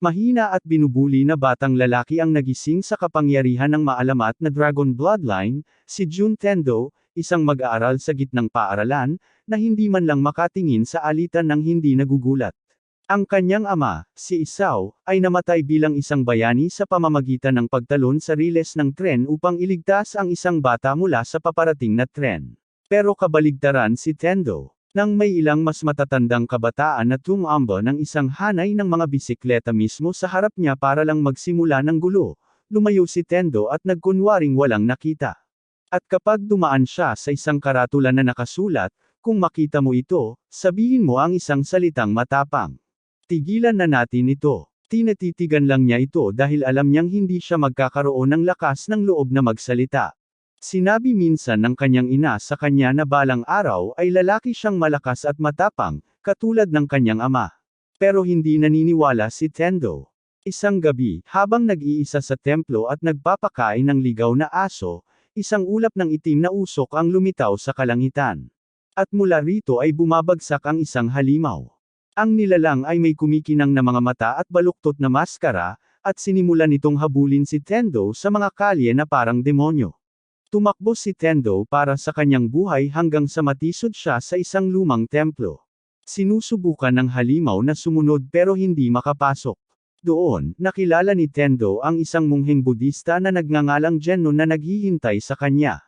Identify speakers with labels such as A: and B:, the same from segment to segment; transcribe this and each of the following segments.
A: Mahina at binubuli na batang lalaki ang nagising sa kapangyarihan ng maalamat na Dragon Bloodline, si Jun Tendo, isang mag-aaral sa gitnang paaralan, na hindi man lang makatingin sa alitan ng hindi nagugulat. Ang kanyang ama, si Isao, ay namatay bilang isang bayani sa pamamagitan ng pagtalon sa riles ng tren upang iligtas ang isang bata mula sa paparating na tren. Pero kabaligtaran si Tendo. Nang may ilang mas matatandang kabataan na tumamba ng isang hanay ng mga bisikleta mismo sa harap niya para lang magsimula ng gulo, lumayo si Tendo at nagkunwaring walang nakita. At kapag dumaan siya sa isang karatula na nakasulat, "Kung makita mo ito, sabihin mo ang isang salitang matapang. Tigilan na natin ito." Tinatitigan lang niya ito dahil alam niyang hindi siya magkakaroon ng lakas ng loob na magsalita. Sinabi minsan ng kanyang ina sa kanya na balang araw ay lalaki siyang malakas at matapang, katulad ng kanyang ama. Pero hindi naniniwala si Tendo. Isang gabi, habang nag-iisa sa templo at nagpapakain ng ligaw na aso, isang ulap ng itim na usok ang lumitaw sa kalangitan. At mula rito ay bumabagsak ang isang halimaw. Ang nilalang ay may kumikinang na mga mata at baluktot na maskara, at sinimulan nitong habulin si Tendo sa mga kalye na parang demonyo. Tumakbo si Tendo para sa kanyang buhay hanggang sa matisod siya sa isang lumang templo. Sinusubukan ng halimaw na sumunod pero hindi makapasok. Doon, nakilala ni Tendo ang isang mungheng Budista na nagngangalang Gennon na naghihintay sa kanya.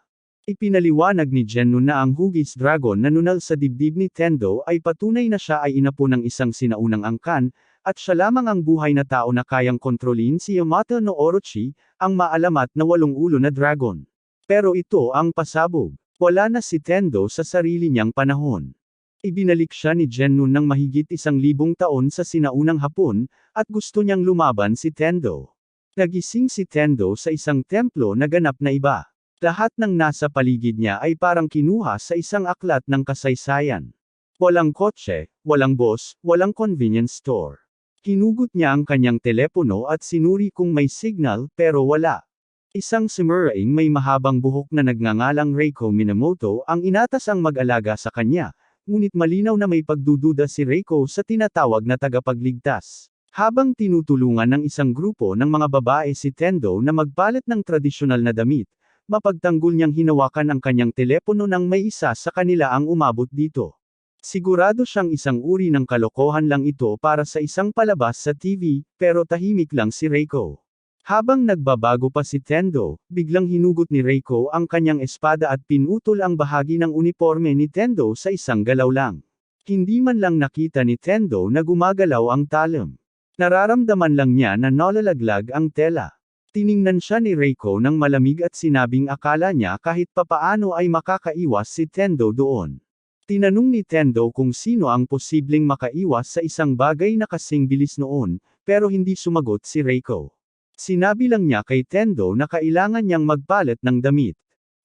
A: Ipinaliwanag ni Gennon na ang hugis dragon na nunal sa dibdib ni Tendo ay patunay na siya ay inapo ng isang sinaunang angkan, at siya lamang ang buhay na tao na kayang kontrolin si Yamato no Orochi, ang maalamat na 8 ulo na dragon. Pero ito ang pasabog. Wala na si Tendo sa sarili niyang panahon. Ibinalik siya ni Gennon ng mahigit 1,000 taon sa sinaunang Hapon, at gusto niyang lumaban si Tendo. Nagising si Tendo sa isang templo na ganap na iba. Lahat ng nasa paligid niya ay parang kinuha sa isang aklat ng kasaysayan. Walang kotse, walang boss, walang convenience store. Hinugot niya ang kanyang telepono at sinuri kung may signal, pero wala. Isang samuraing may mahabang buhok na nagngangalang Reiko Minamoto ang inatas ang mag-alaga sa kanya, ngunit malinaw na may pagdududa si Reiko sa tinatawag na tagapagligtas. Habang tinutulungan ng isang grupo ng mga babae si Tendo na magpalit ng tradisyonal na damit, mapagtanggol niyang hinawakan ang kanyang telepono nang may isa sa kanila ang umabot dito. Sigurado siyang isang uri ng kalokohan lang ito para sa isang palabas sa TV, pero tahimik lang si Reiko. Habang nagbabago pa si Tendo, biglang hinugot ni Reiko ang kanyang espada at pinutol ang bahagi ng uniforme ni Tendo sa isang galaw lang. Hindi man lang nakita ni Tendo na gumagalaw ang talim. Nararamdaman lang niya na nalalaglag ang tela. Tiningnan siya ni Reiko ng malamig at sinabing akala niya kahit papaano ay makakaiwas si Tendo doon. Tinanong ni Tendo kung sino ang posibleng makaiwas sa isang bagay na kasing bilis noon, pero hindi sumagot si Reiko. Sinabi lang niya kay Tendo na kailangan niyang magpalit ng damit.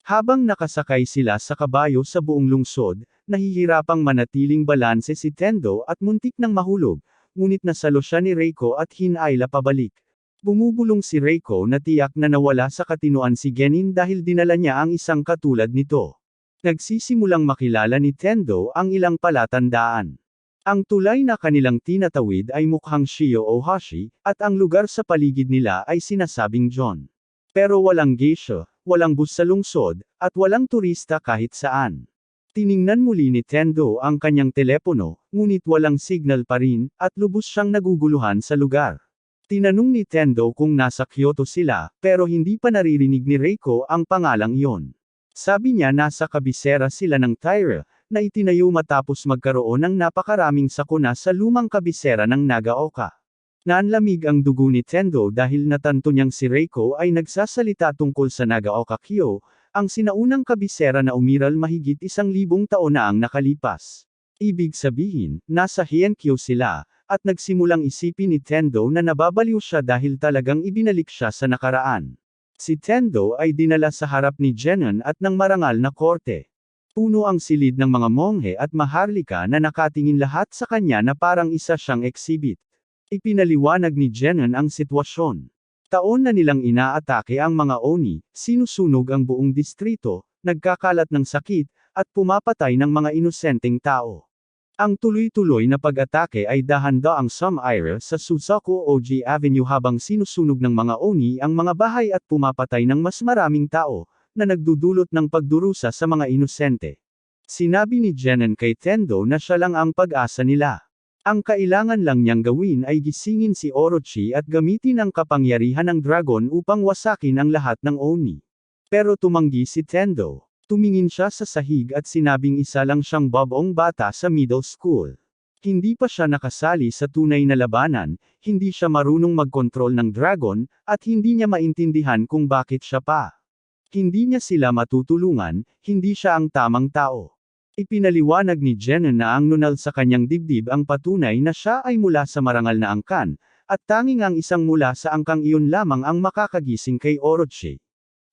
A: Habang nakasakay sila sa kabayo sa buong lungsod, nahihirapang manatiling balanse si Tendo at muntik nang mahulog, ngunit nasalo siya ni Reiko at hinayla pabalik. Bumubulong si Reiko na tiyak na nawala sa katinoan si Genin dahil dinala niya ang isang katulad nito. Nagsisimulang makilala ni Tendo ang ilang palatandaan. Ang tulay na kanilang tinatawid ay mukhang Shio Ohashi, at ang lugar sa paligid nila ay sinasabing John. Pero walang geisha, walang bus sa lungsod, at walang turista kahit saan. Tiningnan muli ni Tendo ang kanyang telepono, ngunit walang signal pa rin, at lubos siyang naguguluhan sa lugar. Tinanong ni Tendo kung nasa Kyoto sila, pero hindi pa naririnig ni Reiko ang pangalang iyon. Sabi niya nasa kabisera sila ng Taira, na itinayo matapos magkaroon ng napakaraming sakuna sa lumang kabisera ng Nagaoka. Nanlamig ang dugo ni Tendo dahil natanto niyang si Reiko ay nagsasalita tungkol sa Nagaoka-kyo, ang sinaunang kabisera na umiral mahigit 1,000 taon na ang nakalipas. Ibig sabihin, nasa Heian-kyo sila, at nagsimulang isipin ni Tendo na nababaliw siya dahil talagang ibinalik siya sa nakaraan. Si Tendo ay dinala sa harap ni Gennon at ng marangal na korte. Puno ang silid ng mga monghe at maharlika na nakatingin lahat sa kanya na parang isa siyang exhibit. Ipinaliwanag ni Gennon ang sitwasyon. Taon na nilang inaatake ang mga oni, sinusunog ang buong distrito, nagkakalat ng sakit, at pumapatay ng mga inosenteng tao. Ang tuloy-tuloy na pag-atake ay dahan-daang sum-ire sa Suzaku Oji Avenue habang sinusunog ng mga Oni ang mga bahay at pumapatay ng mas maraming tao, na nagdudulot ng pagdurusa sa mga inosente. Sinabi ni Jenon kay Tendo na siya lang ang pag-asa nila. Ang kailangan lang niyang gawin ay gisingin si Orochi at gamitin ang kapangyarihan ng dragon upang wasakin ang lahat ng Oni. Pero tumanggi si Tendo. Tumingin siya sa sahig at sinabing isa lang siyang babaong bata sa middle school. Hindi pa siya nakasali sa tunay na labanan, hindi siya marunong magkontrol ng dragon, at hindi niya maintindihan kung bakit siya pa. Hindi niya sila matutulungan, hindi siya ang tamang tao. Ipinaliwanag ni Jenon na ang nunal sa kanyang dibdib ang patunay na siya ay mula sa marangal na angkan, at tanging ang isang mula sa angkang iyon lamang ang makakagising kay Orochi.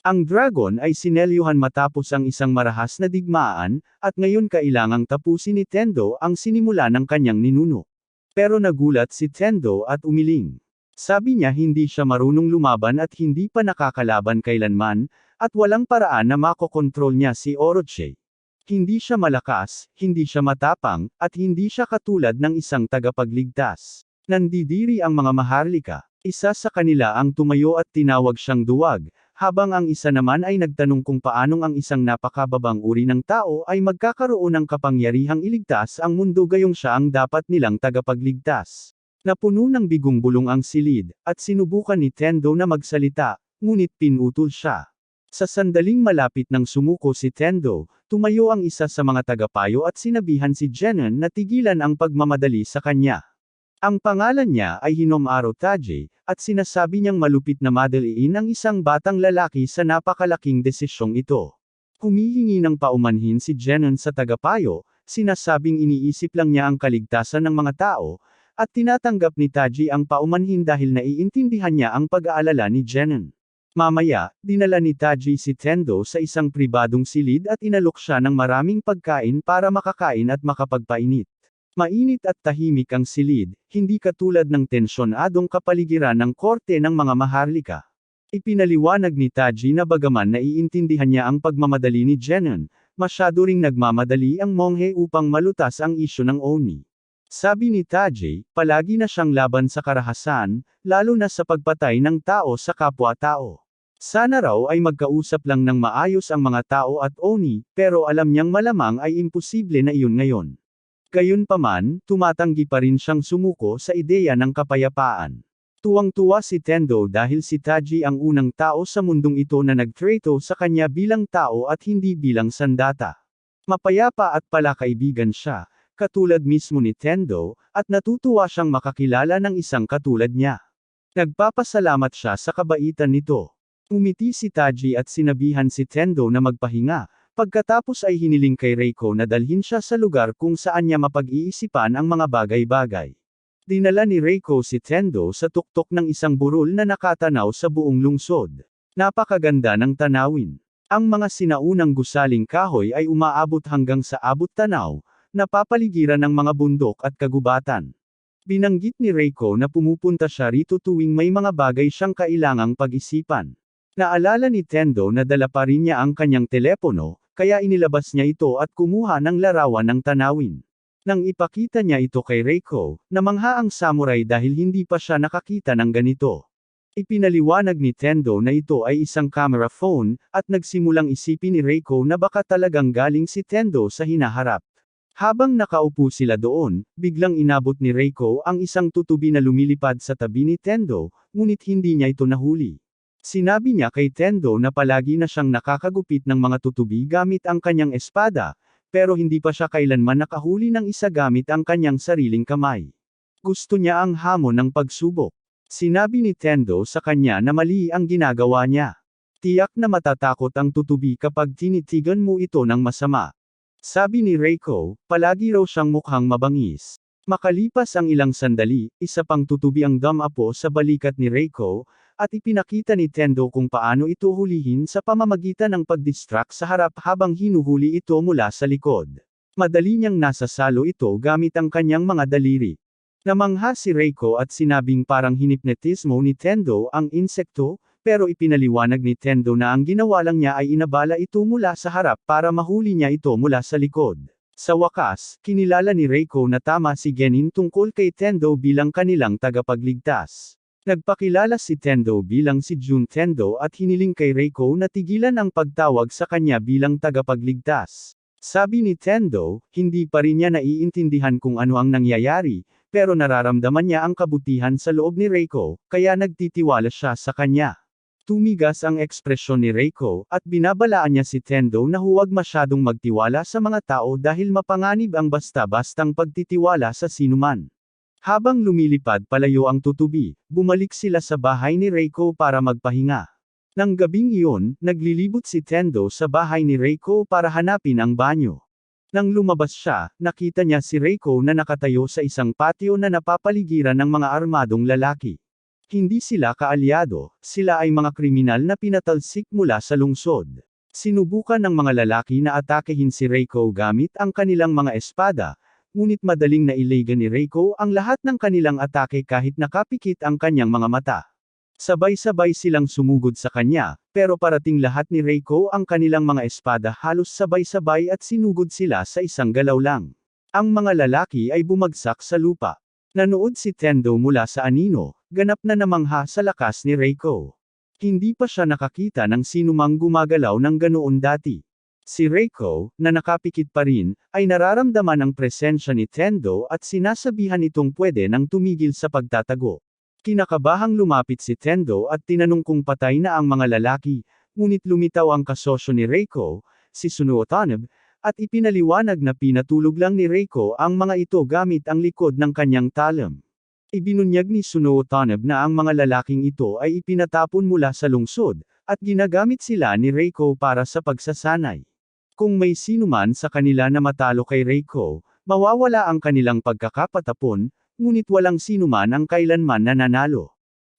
A: Ang dragon ay sinelyuhan matapos ang isang marahas na digmaan, at ngayon kailangang tapusin ni Tendo ang sinimula ng kanyang ninuno. Pero nagulat si Tendo at umiling. Sabi niya hindi siya marunong lumaban at hindi pa nakakalaban kailanman, at walang paraan na makokontrol niya si Orochi. Hindi siya malakas, hindi siya matapang, at hindi siya katulad ng isang tagapagligtas. Nandidiri ang mga maharlika. Isa sa kanila ang tumayo at tinawag siyang duwag, habang ang isa naman ay nagtanong kung paanong ang isang napakababang uri ng tao ay magkakaroon ng kapangyarihang iligtas ang mundo gayong siya ang dapat nilang tagapagligtas. Napuno ng bigong bulong ang silid, at sinubukan ni Tendo na magsalita, ngunit pinutol siya. Sa sandaling malapit ng sumuko si Tendo, tumayo ang isa sa mga tagapayo at sinabihan si Jenon na tigilan ang pagmamadali sa kanya. Ang pangalan niya ay Hinomaru Taji, at sinasabi niyang malupit na madaliin ang isang batang lalaki sa napakalaking desisyong ito. Humihingi ng paumanhin si Jenon sa tagapayo, sinasabing iniisip lang niya ang kaligtasan ng mga tao, at tinatanggap ni Taji ang paumanhin dahil naiintindihan niya ang pag-aalala ni Jenon. Mamaya, dinala ni Taji si Tendo sa isang pribadong silid at inalok siya ng maraming pagkain para makakain at makapagpainit. Mainit at tahimik ang silid, hindi katulad ng tensyonadong kapaligiran ng korte ng mga maharlika. Ipinaliwanag ni Taji na bagaman naiintindihan niya ang pagmamadali ni Jenon, masyado ring nagmamadali ang monghe upang malutas ang isyu ng Oni. Sabi ni Taji, palagi na siyang laban sa karahasan, lalo na sa pagpatay ng tao sa kapwa-tao. Sana raw ay magkausap lang ng maayos ang mga tao at Oni, pero alam niyang malamang ay imposible na iyon ngayon. Gayunpaman, tumatanggi pa rin siyang sumuko sa ideya ng kapayapaan. Tuwang-tuwa si Tendo dahil si Taji ang unang tao sa mundong ito na nagtrato sa kanya bilang tao at hindi bilang sandata. Mapayapa at palakaibigan siya, katulad mismo ni Tendo, at natutuwa siyang makakilala ng isang katulad niya. Nagpapasalamat siya sa kabaitan nito. Umiti si Taji at sinabihan si Tendo na magpahinga. Pagkatapos ay hiniling kay Reiko na dalhin siya sa lugar kung saan niya mapag-iisipan ang mga bagay-bagay. Dinala ni Reiko si Tendo sa tuktok ng isang burol na nakatanaw sa buong lungsod. Napakaganda ng tanawin. Ang mga sinaunang gusaling kahoy ay umaabot hanggang sa abot tanaw, napapaligiran ng mga bundok at kagubatan. Binanggit ni Reiko na pumupunta siya rito tuwing may mga bagay siyang kailangang pag-isipan. Naalala ni Tendo na dala pa rin niya ang kanyang telepono, kaya inilabas niya ito at kumuha ng larawan ng tanawin. Nang ipakita niya ito kay Reiko, namangha ang samurai dahil hindi pa siya nakakita ng ganito. Ipinaliwanag ni Tendo na ito ay isang camera phone, at nagsimulang isipin ni Reiko na baka talagang galing si Tendo sa hinaharap. Habang nakaupo sila doon, biglang inabot ni Reiko ang isang tutubi na lumilipad sa tabi ni Tendo, ngunit hindi niya ito nahuli. Sinabi niya kay Tendo na palagi na siyang nakakagupit ng mga tutubi gamit ang kanyang espada, pero hindi pa siya kailanman nakahuli ng isa gamit ang kanyang sariling kamay. Gusto niya ang hamon ng pagsubok. Sinabi ni Tendo sa kanya na mali ang ginagawa niya. Tiyak na matatakot ang tutubi kapag tinitigan mo ito ng masama. Sabi ni Reiko, palagi raw siyang mukhang mabangis. Makalipas ang ilang sandali, isa pang tutubi ang dumapo sa balikat ni Reiko, at ipinakita ni Tendo kung paano ito hulihin sa pamamagitan ng pag-distract sa harap habang hinuhuli ito mula sa likod. Madali niyang nasasalo ito gamit ang kanyang mga daliri. Namangha si Reiko at sinabing parang hinipnetismo ni Tendo ang insekto, pero ipinaliwanag ni Tendo na ang ginawa lang niya ay inabala ito mula sa harap para mahuli niya ito mula sa likod. Sa wakas, kinilala ni Reiko na tama si Genin tungkol kay Tendo bilang kanilang tagapagligtas. Nagpakilala si Tendo bilang si Jun Tendo at hiniling kay Reiko na tigilan ang pagtawag sa kanya bilang tagapagligtas. Sabi ni Tendo, hindi pa rin niya naiintindihan kung ano ang nangyayari, pero nararamdaman niya ang kabutihan sa loob ni Reiko, kaya nagtitiwala siya sa kanya. Tumigas ang ekspresyon ni Reiko, at binabalaan niya si Tendo na huwag masyadong magtiwala sa mga tao dahil mapanganib ang basta-bastang pagtitiwala sa sinuman. Habang lumilipad palayo ang tutubi, bumalik sila sa bahay ni Reiko para magpahinga. Nang gabing iyon, naglilibot si Tendo sa bahay ni Reiko para hanapin ang banyo. Nang lumabas siya, nakita niya si Reiko na nakatayo sa isang patio na napapaligiran ng mga armadong lalaki. Hindi sila kaalyado, sila ay mga kriminal na pinatalsik mula sa lungsod. Sinubukan ng mga lalaki na atakehin si Reiko gamit ang kanilang mga espada, ngunit madaling nailagan ni Reiko ang lahat ng kanilang atake kahit nakapikit ang kanyang mga mata. Sabay-sabay silang sumugod sa kanya, pero parating lahat ni Reiko ang kanilang mga espada halos sabay-sabay at sinugod sila sa isang galaw lang. Ang mga lalaki ay bumagsak sa lupa. Nanood si Tendo mula sa anino, ganap na namangha sa lakas ni Reiko. Hindi pa siya nakakita ng sinumang gumagalaw ng ganoon dati. Si Reiko, na nakapikit pa rin, ay nararamdaman ang presensya ni Tendo at sinasabihan itong pwede nang tumigil sa pagtatago. Kinakabahang lumapit si Tendo at tinanong kung patay na ang mga lalaki, ngunit lumitaw ang kasosyo ni Reiko, si Suno Otaneb, at ipinaliwanag na pinatulog lang ni Reiko ang mga ito gamit ang likod ng kanyang talam. Ibinunyag ni Suno Otaneb na ang mga lalaking ito ay ipinatapon mula sa lungsod, at ginagamit sila ni Reiko para sa pagsasanay. Kung may sinuman sa kanila na matalo kay Reiko, mawawala ang kanilang pagkakapatapon, ngunit walang sinuman ang kailanman nananalo.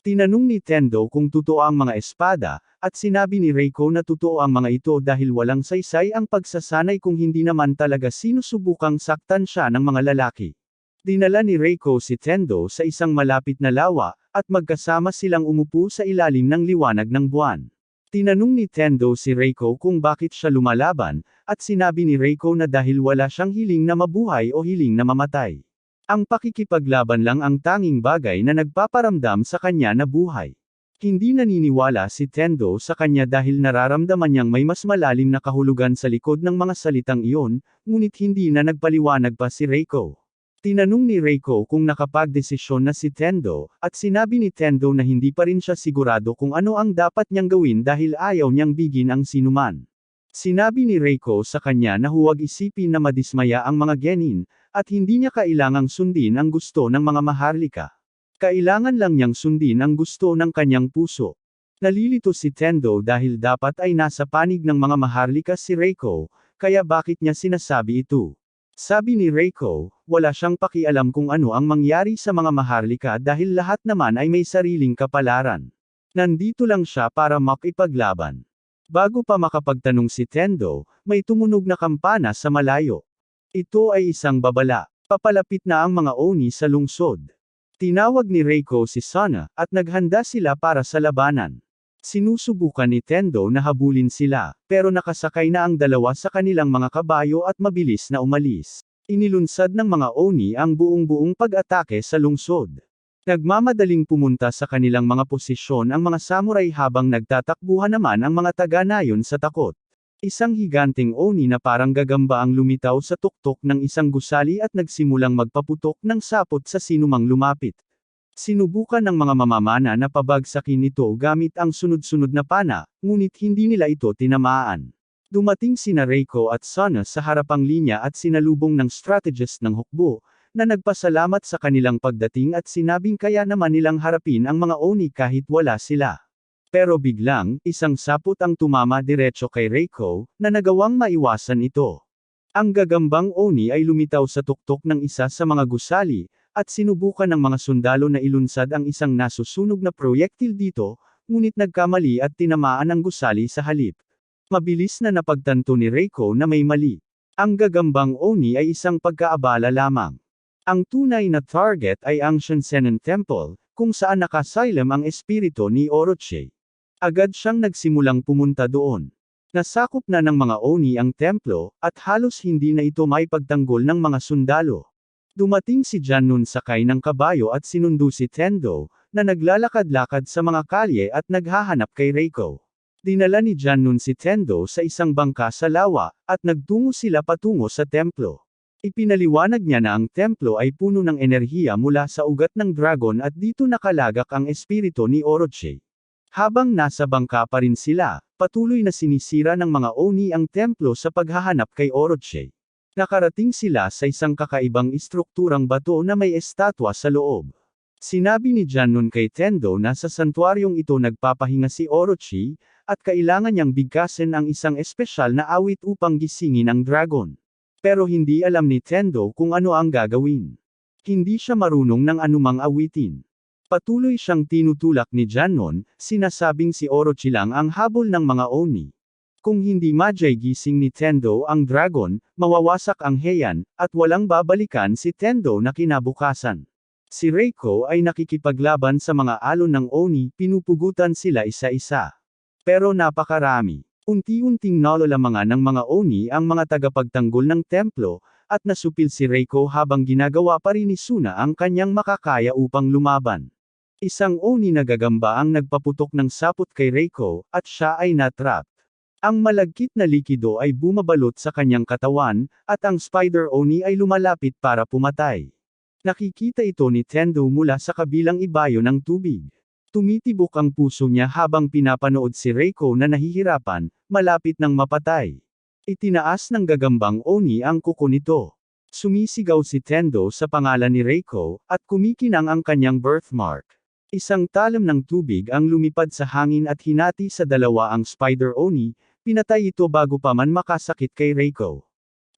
A: Tinanong ni Tendo kung totoo ang mga espada, at sinabi ni Reiko na totoo ang mga ito dahil walang saysay ang pagsasanay kung hindi naman talaga sinusubukang saktan siya ng mga lalaki. Dinala ni Reiko si Tendo sa isang malapit na lawa, at magkasama silang umupo sa ilalim ng liwanag ng buwan. Tinanong ni Tendo si Reiko kung bakit siya lumalaban, at sinabi ni Reiko na dahil wala siyang hiling na mabuhay o hiling na mamatay. Ang pakikipaglaban lang ang tanging bagay na nagpaparamdam sa kanya na buhay. Hindi naniniwala si Tendo sa kanya dahil nararamdaman niyang may mas malalim na kahulugan sa likod ng mga salitang iyon, ngunit hindi na nagpaliwanag pa si Reiko. Tinanong ni Reiko kung nakapagdesisyon na si Tendo, at sinabi ni Tendo na hindi pa rin siya sigurado kung ano ang dapat niyang gawin dahil ayaw niyang bigin ang sinuman. Sinabi ni Reiko sa kanya na huwag isipin na madismaya ang mga genin, at hindi niya kailangang sundin ang gusto ng mga maharlika. Kailangan lang niyang sundin ang gusto ng kanyang puso. Nalilito si Tendo dahil dapat ay nasa panig ng mga maharlika si Reiko, kaya bakit niya sinasabi ito? Sabi ni Reiko, wala siyang pakialam kung ano ang mangyari sa mga maharlika dahil lahat naman ay may sariling kapalaran. Nandito lang siya para makipaglaban. Bago pa makapagtanong si Tendo, may tumunog na kampana sa malayo. Ito ay isang babala. Papalapit na ang mga oni sa lungsod. Tinawag ni Reiko si Sana, at naghanda sila para sa labanan. Sinusubukan ni Tendo na habulin sila, pero nakasakay na ang dalawa sa kanilang mga kabayo at mabilis na umalis. Inilunsad ng mga oni ang buong-buong pag-atake sa lungsod. Nagmamadaling pumunta sa kanilang mga posisyon ang mga samurai habang nagtatakbuhan naman ang mga taga-nayon sa takot. Isang higanteng oni na parang gagamba ang lumitaw sa tuktok ng isang gusali at nagsimulang magpaputok ng sapot sa sinumang lumapit. Sinubukan ng mga mamamana na pabagsakin ito gamit ang sunod-sunod na pana, ngunit hindi nila ito tinamaan. Dumating sina Reiko at Sana sa harapang linya at sinalubong ng strategist ng hukbo, na nagpasalamat sa kanilang pagdating at sinabing kaya naman nilang harapin ang mga oni kahit wala sila. Pero biglang, isang sapot ang tumama diretso kay Reiko, na nagawang maiwasan ito. Ang gagambang oni ay lumitaw sa tuktok ng isa sa mga gusali, at sinubukan ng mga sundalo na ilunsad ang isang nasusunog na proyektil dito, ngunit nagkamali at tinamaan ang gusali sa halip. Mabilis na napagtanto ni Reiko na may mali. Ang gagambang oni ay isang pagkaabala lamang. Ang tunay na target ay ang Shinsenin Temple, kung saan nakasilem ang espiritu ni Orochi. Agad siyang nagsimulang pumunta doon. Nasakop na ng mga Oni ang templo, at halos hindi na ito maipagtanggol ng mga sundalo. Dumating si Jannon sakay ng kabayo at sinundo si Tendo, na naglalakad-lakad sa mga kalye at naghahanap kay Reiko. Dinala ni Jannon si Tendo sa isang bangka sa lawa, at nagtungo sila patungo sa templo. Ipinaliwanag niya na ang templo ay puno ng enerhiya mula sa ugat ng dragon at dito nakalagak ang espiritu ni Orochi. Habang nasa bangka pa rin sila, patuloy na sinisira ng mga Oni ang templo sa paghahanap kay Orochi. Nakarating sila sa isang kakaibang istrukturang bato na may estatwa sa loob. Sinabi ni Jannon kay Tendo na sa santuaryong ito nagpapahinga si Orochi, at kailangan niyang bigkasin ang isang espesyal na awit upang gisingin ang dragon. Pero hindi alam ni Tendo kung ano ang gagawin. Hindi siya marunong ng anumang awitin. Patuloy siyang tinutulak ni Jannon, sinasabing si Orochi lang ang habol ng mga Oni. Kung hindi madyay gising ni Tendo ang dragon, mawawasak ang Heian, at walang babalikan si Tendo na kinabukasan. Si Reiko ay nakikipaglaban sa mga alon ng Oni, pinupugutan sila isa-isa. Pero napakarami. Unti-unting nalalamangan ng mga Oni ang mga tagapagtanggol ng templo, at nasupil si Reiko habang ginagawa pa rin ni Suna ang kanyang makakaya upang lumaban. Isang Oni na gagamba ang nagpaputok ng sapot kay Reiko, at siya ay natrap. Ang malagkit na likido ay bumabalot sa kanyang katawan, at ang Spider Oni ay lumalapit para pumatay. Nakikita ito ni Tendo mula sa kabilang ibayo ng tubig. Tumitibok ang puso niya habang pinapanood si Reiko na nahihirapan, malapit ng mapatay. Itinaas ng gagambang Oni ang kuko nito. Sumisigaw si Tendo sa pangalan ni Reiko, at kumikinang ang kanyang birthmark. Isang talam ng tubig ang lumipad sa hangin at hinati sa dalawa ang Spider Oni, pinatay ito bago pa man makasakit kay Reiko.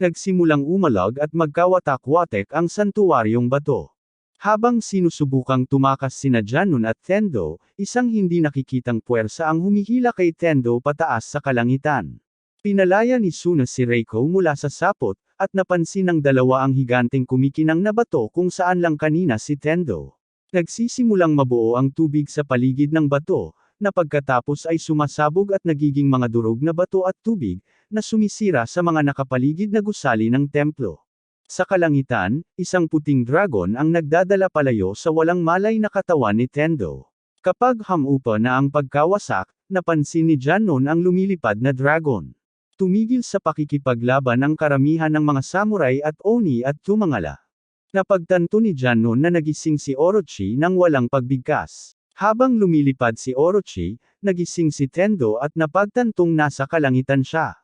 A: Nagsimulang umalag at magkawatak-watek ang santuaryong bato. Habang sinusubukang tumakas sina Jannon at Tendo, isang hindi nakikitang puwersa ang humihila kay Tendo pataas sa kalangitan. Pinalaya ni Suna si Reiko mula sa sapot, at napansin ng dalawa ang higanteng kumikinang na bato kung saan lang kanina si Tendo. Nagsisimulang mabuo ang tubig sa paligid ng bato, na pagkatapos ay sumasabog at nagiging mga durog na bato at tubig, na sumisira sa mga nakapaligid na gusali ng templo. Sa kalangitan, isang puting dragon ang nagdadala palayo sa walang malay na katawan ni Tendo. Kapag hamupa na ang pagkawasak, napansin ni Jannon ang lumilipad na dragon. Tumigil sa pakikipaglaban ang karamihan ng mga samurai at Oni at tumangala. Napagtanto ni Jannon na nagising si Orochi nang walang pagbigkas. Habang lumilipad si Orochi, nagising si Tendo at napagtantong nasa kalangitan siya.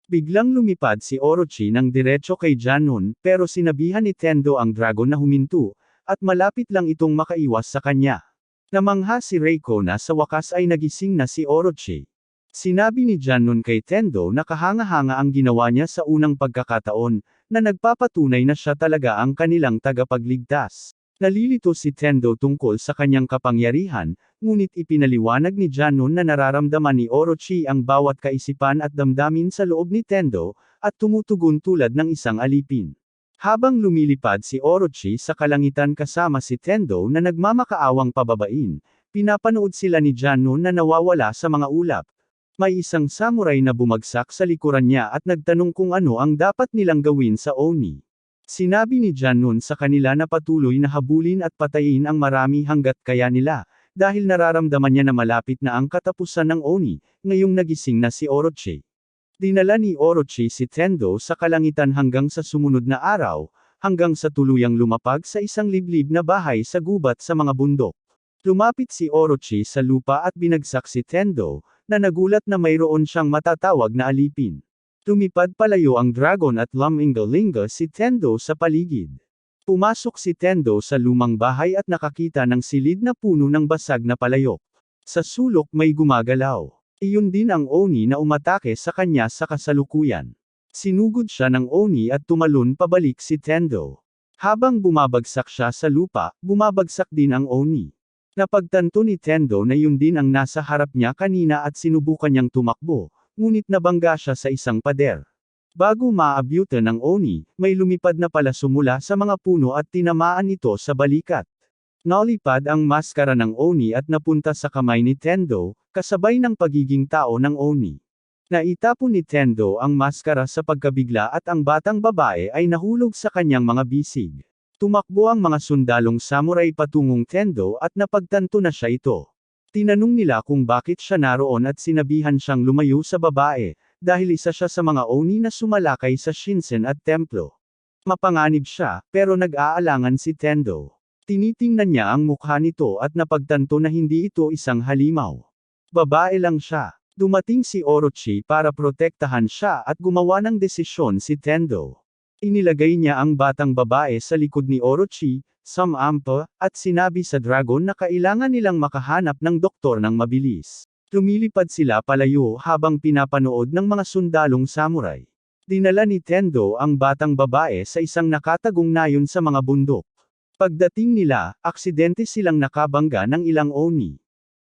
A: Biglang lumipad si Orochi ng diretso kay Jannon, pero sinabihan ni Tendo ang dragon na huminto, at malapit lang itong makaiwas sa kanya. Namangha si Reiko na sa wakas ay nagising na si Orochi. Sinabi ni Jannon kay Tendo na kahanga-hanga ang ginawa niya sa unang pagkakataon, na nagpapatunay na siya talaga ang kanilang tagapagligtas. Nalilito si Tendo tungkol sa kanyang kapangyarihan, ngunit ipinaliwanag ni Jannon na nararamdaman ni Orochi ang bawat kaisipan at damdamin sa loob ni Tendo, at tumutugon tulad ng isang alipin. Habang lumilipad si Orochi sa kalangitan kasama si Tendo na nagmamakaawang pababain, pinapanood sila ni Jannon na nawawala sa mga ulap. May isang samurai na bumagsak sa likuran niya at nagtanong kung ano ang dapat nilang gawin sa Oni. Sinabi ni Jannon sa kanila na patuloy na habulin at patayin ang marami hanggat kaya nila, dahil nararamdaman niya na malapit na ang katapusan ng Oni, ngayong nagising na si Orochi. Dinala ni Orochi si Tendo sa kalangitan hanggang sa sumunod na araw, hanggang sa tuluyang lumapag sa isang liblib na bahay sa gubat sa mga bundok. Lumapit si Orochi sa lupa at binagsak si Tendo, na nagulat na mayroon siyang matatawag na alipin. Lumipad palayo ang dragon at lumingalinga si Tendo sa paligid. Pumasok si Tendo sa lumang bahay at nakakita ng silid na puno ng basag na palayok. Sa sulok may gumagalaw. Iyon din ang Oni na umatake sa kanya sa kasalukuyan. Sinugod siya ng Oni at tumalon pabalik si Tendo. Habang bumabagsak siya sa lupa, bumabagsak din ang Oni. Napagtanto ni Tendo na yun din ang nasa harap niya kanina at sinubukan niyang tumakbo, ngunit nabangga siya sa isang pader. Bago maabyutan ng Oni, may lumipad na palaso mula sa mga puno at tinamaan ito sa balikat. Nalipad ang maskara ng Oni at napunta sa kamay ni Tendo, kasabay ng pagiging tao ng Oni. Naitapon ni Tendo ang maskara sa pagkabigla at ang batang babae ay nahulog sa kanyang mga bisig. Tumakbo ang mga sundalong samurai patungong Tendo at napagtanto na siya ito. Tinanong nila kung bakit siya naroon at sinabihan siyang lumayo sa babae, dahil isa siya sa mga oni na sumalakay sa Shinsen at templo. Mapanganib siya, pero nag-aalangan si Tendo. Tinitingnan niya ang mukha nito at napagtanto na hindi ito isang halimaw. Babae lang siya. Dumating si Orochi para protektahan siya at gumawa ng desisyon si Tendo. Inilagay niya ang batang babae sa likod ni Orochi, sumampa, at sinabi sa dragon na kailangan nilang makahanap ng doktor ng mabilis. Lumilipad sila palayo habang pinapanood ng mga sundalong samurai. Dinala ni Tendo ang batang babae sa isang nakatagong nayon sa mga bundok. Pagdating nila, aksidente silang nakabangga ng ilang oni.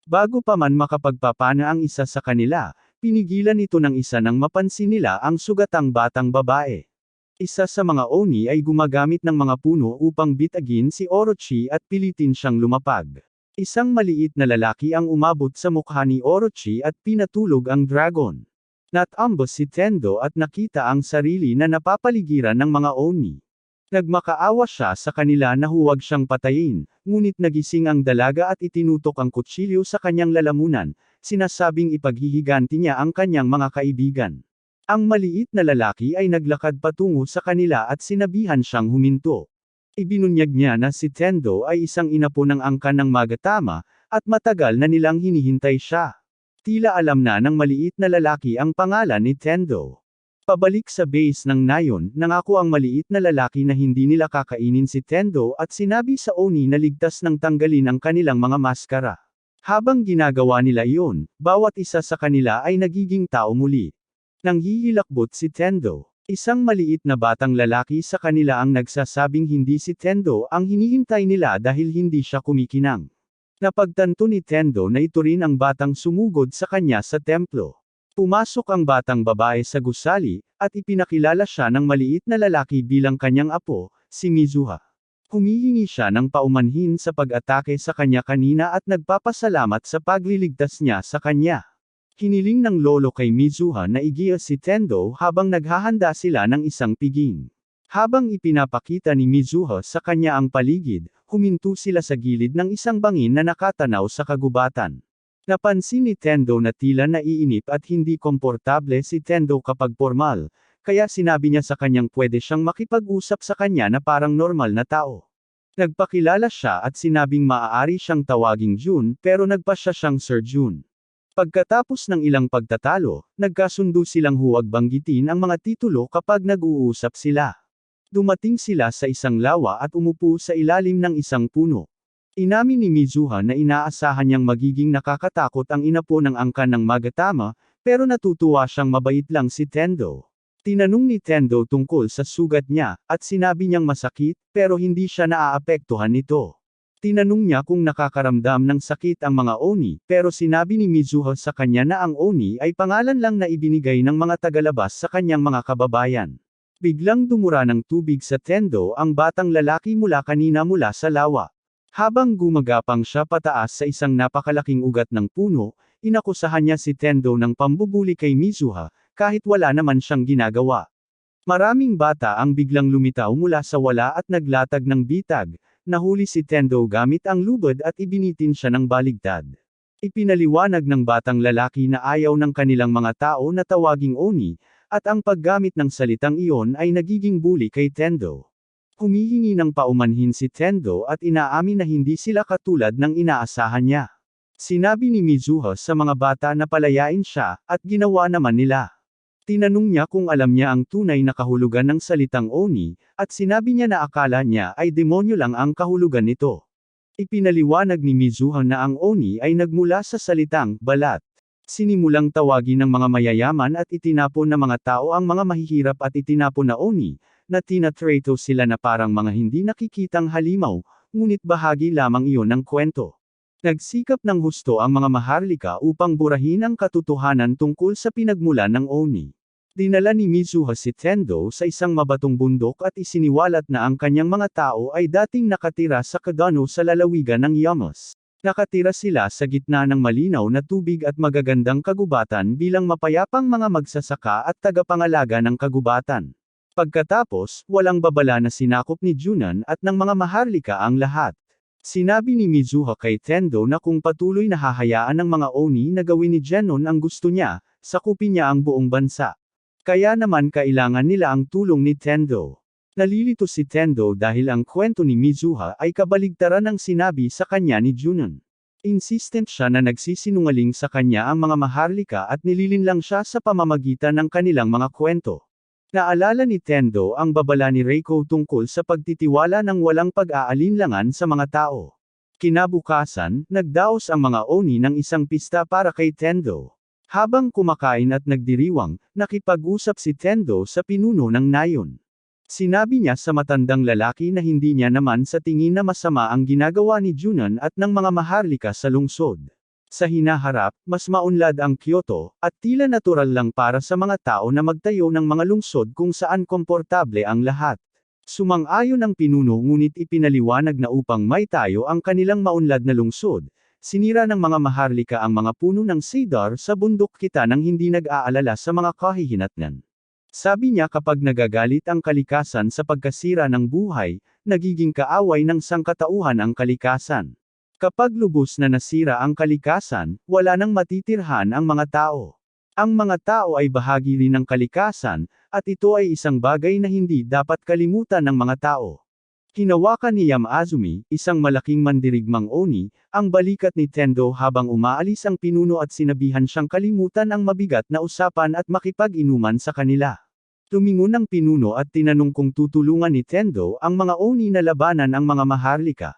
A: Bago pa man makapagpapana ang isa sa kanila, pinigilan ito ng isa nang mapansin nila ang sugatang batang babae. Isa sa mga oni ay gumagamit ng mga puno upang bitagin si Orochi at pilitin siyang lumapag. Isang maliit na lalaki ang umabot sa mukha ni Orochi at pinatulog ang dragon. Natambos si Tendo at nakita ang sarili na napapaligiran ng mga oni. Nagmakaawa siya sa kanila na huwag siyang patayin, ngunit nagising ang dalaga at itinutok ang kutsilyo sa kanyang lalamunan, sinasabing ipaghihiganti niya ang kanyang mga kaibigan. Ang maliit na lalaki ay naglakad patungo sa kanila at sinabihan siyang huminto. Ibinunyag niya na si Tendo ay isang inapo ng angkan ng Magatama, at matagal na nilang hinihintay siya. Tila alam na ng maliit na lalaki ang pangalan ni Tendo. Pabalik sa base ng nayon, nangako ang maliit na lalaki na hindi nila kakainin si Tendo at sinabi sa oni na ligtas nang tanggalin ang kanilang mga maskara. Habang ginagawa nila iyon, bawat isa sa kanila ay nagiging tao muli. Nanghihilakbot si Tendo. Isang maliit na batang lalaki sa kanila ang nagsasabing hindi si Tendo ang hinihintay nila dahil hindi siya kumikinang. Napagtanto ni Tendo na ito rin ang batang sumugod sa kanya sa templo. Pumasok ang batang babae sa gusali, at ipinakilala siya ng maliit na lalaki bilang kanyang apo, si Mizuha. Humihingi siya ng paumanhin sa pag-atake sa kanya kanina at nagpapasalamat sa pagliligtas niya sa kanya. Hiniling ng lolo kay Mizuha na igiya si Tendo habang naghahanda sila ng isang piging. Habang ipinapakita ni Mizuha sa kanya ang paligid, huminto sila sa gilid ng isang bangin na nakatanaw sa kagubatan. Napansin ni Tendo na tila naiinip at hindi komportable si Tendo kapag formal, kaya sinabi niya sa kanyang pwede siyang makipag-usap sa kanya na parang normal na tao. Nagpakilala siya at sinabing maaari siyang tawaging Jun pero nagpasya siyang Sir Jun. Pagkatapos ng ilang pagtatalo, nagkasundo silang huwag banggitin ang mga titulo kapag nag-uusap sila. Dumating sila sa isang lawa at umupo sa ilalim ng isang puno. Inamin ni Mizuha na inaasahan niyang magiging nakakatakot ang inapo ng angkan ng Magatama, pero natutuwa siyang mabait lang si Tendo. Tinanong ni Tendo tungkol sa sugat niya, at sinabi niyang masakit, pero hindi siya naaapektuhan nito. Tinanong niya kung nakakaramdam ng sakit ang mga oni, pero sinabi ni Mizuha sa kanya na ang oni ay pangalan lang na ibinigay ng mga tagalabas sa kanyang mga kababayan. Biglang dumura ng tubig sa Tendo ang batang lalaki mula kanina mula sa lawa. Habang gumagapang siya pataas sa isang napakalaking ugat ng puno, inakusahan niya si Tendo ng pambubuli kay Mizuha, kahit wala naman siyang ginagawa. Maraming bata ang biglang lumitaw mula sa wala at naglatag ng bitag, nahuli si Tendo gamit ang lubad at ibinitin siya ng baligtad. Ipinaliwanag ng batang lalaki na ayaw ng kanilang mga tao na tawaging oni, at ang paggamit ng salitang iyon ay nagiging bully kay Tendo. Humihingi ng paumanhin si Tendo at inaamin na hindi sila katulad ng inaasahan niya. Sinabi ni Mizuha sa mga bata na palayain siya, at ginawa naman nila. Tinanong niya kung alam niya ang tunay na kahulugan ng salitang oni, at sinabi niya na akala niya ay demonyo lang ang kahulugan nito. Ipinaliwanag ni Mizuha na ang oni ay nagmula sa salitang balat. Sinimulang tawagin ng mga mayayaman at itinapon ng mga tao ang mga mahihirap at itinapon na oni, na tinatrato sila na parang mga hindi nakikitang halimaw, ngunit bahagi lamang iyon ng kwento. Nagsikap ng husto ang mga maharlika upang burahin ang katotohanan tungkol sa pinagmulan ng oni. Dinala ni Mizuha si Tendo sa isang mabatong bundok at isiniwalat na ang kanyang mga tao ay dating nakatira sa Kagano sa lalawigan ng Yamos. Nakatira sila sa gitna ng malinaw na tubig at magagandang kagubatan bilang mapayapang mga magsasaka at tagapangalaga ng kagubatan. Pagkatapos, walang babala na sinakop ni Junan at ng mga maharlika ang lahat. Sinabi ni Mizuha kay Tendo na kung patuloy na hahayaan ng mga Oni na gawin ni Genon ang gusto niya, sakupin niya ang buong bansa. Kaya naman kailangan nila ang tulong ni Tendo. Nalilito si Tendo dahil ang kwento ni Mizuha ay kabaligtaran ng sinabi sa kanya ni Junon. Insistent siya na nagsisinungaling sa kanya ang mga maharlika at nililinlang siya sa pamamagitan ng kanilang mga kwento. Naalala ni Tendo ang babala ni Reiko tungkol sa pagtitiwala ng walang pag-aalinlangan sa mga tao. Kinabukasan, nagdaos ang mga Oni ng isang pista para kay Tendo. Habang kumakain at nagdiriwang, nakipag-usap si Tendo sa pinuno ng nayon. Sinabi niya sa matandang lalaki na hindi niya naman sa tingin na masama ang ginagawa ni Junon at ng mga maharlika sa lungsod. Sa hinaharap, mas maunlad ang Kyoto, at tila natural lang para sa mga tao na magtayo ng mga lungsod kung saan komportable ang lahat. Sumang-ayon ang pinuno ngunit ipinaliwanag na upang may tayo ang kanilang maunlad na lungsod, sinira ng mga maharlika ang mga puno ng cedar sa bundok kita nang hindi nag-aalala sa mga kahihinatnan. Sabi niya kapag nagagalit ang kalikasan sa pagkasira ng buhay, nagiging kaaway ng sangkatauhan ang kalikasan. Kapag lubos na nasira ang kalikasan, wala nang matitirhan ang mga tao. Ang mga tao ay bahagi rin ng kalikasan, at ito ay isang bagay na hindi dapat kalimutan ng mga tao. Hinawakan ni Yamazumi, isang malaking mandirigmang Oni, ang balikat ni Tendo habang umaalis ang pinuno at sinabihan siyang kalimutan ang mabigat na usapan at makipag-inuman sa kanila. Tumingon ang pinuno at tinanong kung tutulungan ni Tendo ang mga Oni na labanan ang mga maharlika.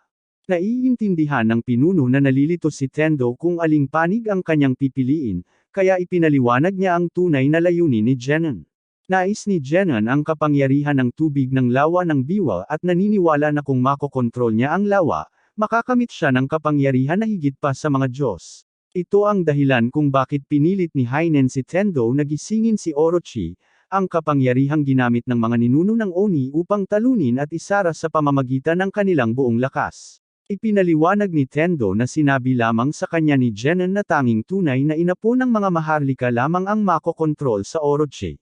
A: Naiintindihan ng pinuno na nalilito si Tendo kung aling panig ang kanyang pipiliin, kaya ipinaliwanag niya ang tunay na layunin ni Genon. Nais ni Genon ang kapangyarihan ng tubig ng lawa ng Biwa at naniniwala na kung makokontrol niya ang lawa, makakamit siya ng kapangyarihan na higit pa sa mga Diyos. Ito ang dahilan kung bakit pinilit ni Hainen si Tendo na gisingin si Orochi, ang kapangyarihang ginamit ng mga ninuno ng Oni upang talunin at isara sa pamamagitan ng kanilang buong lakas. Ipinaliwanag ni Tendo na sinabi lamang sa kanya ni Genon na tanging tunay na inapo ng mga maharlika lamang ang makokontrol sa Orochi.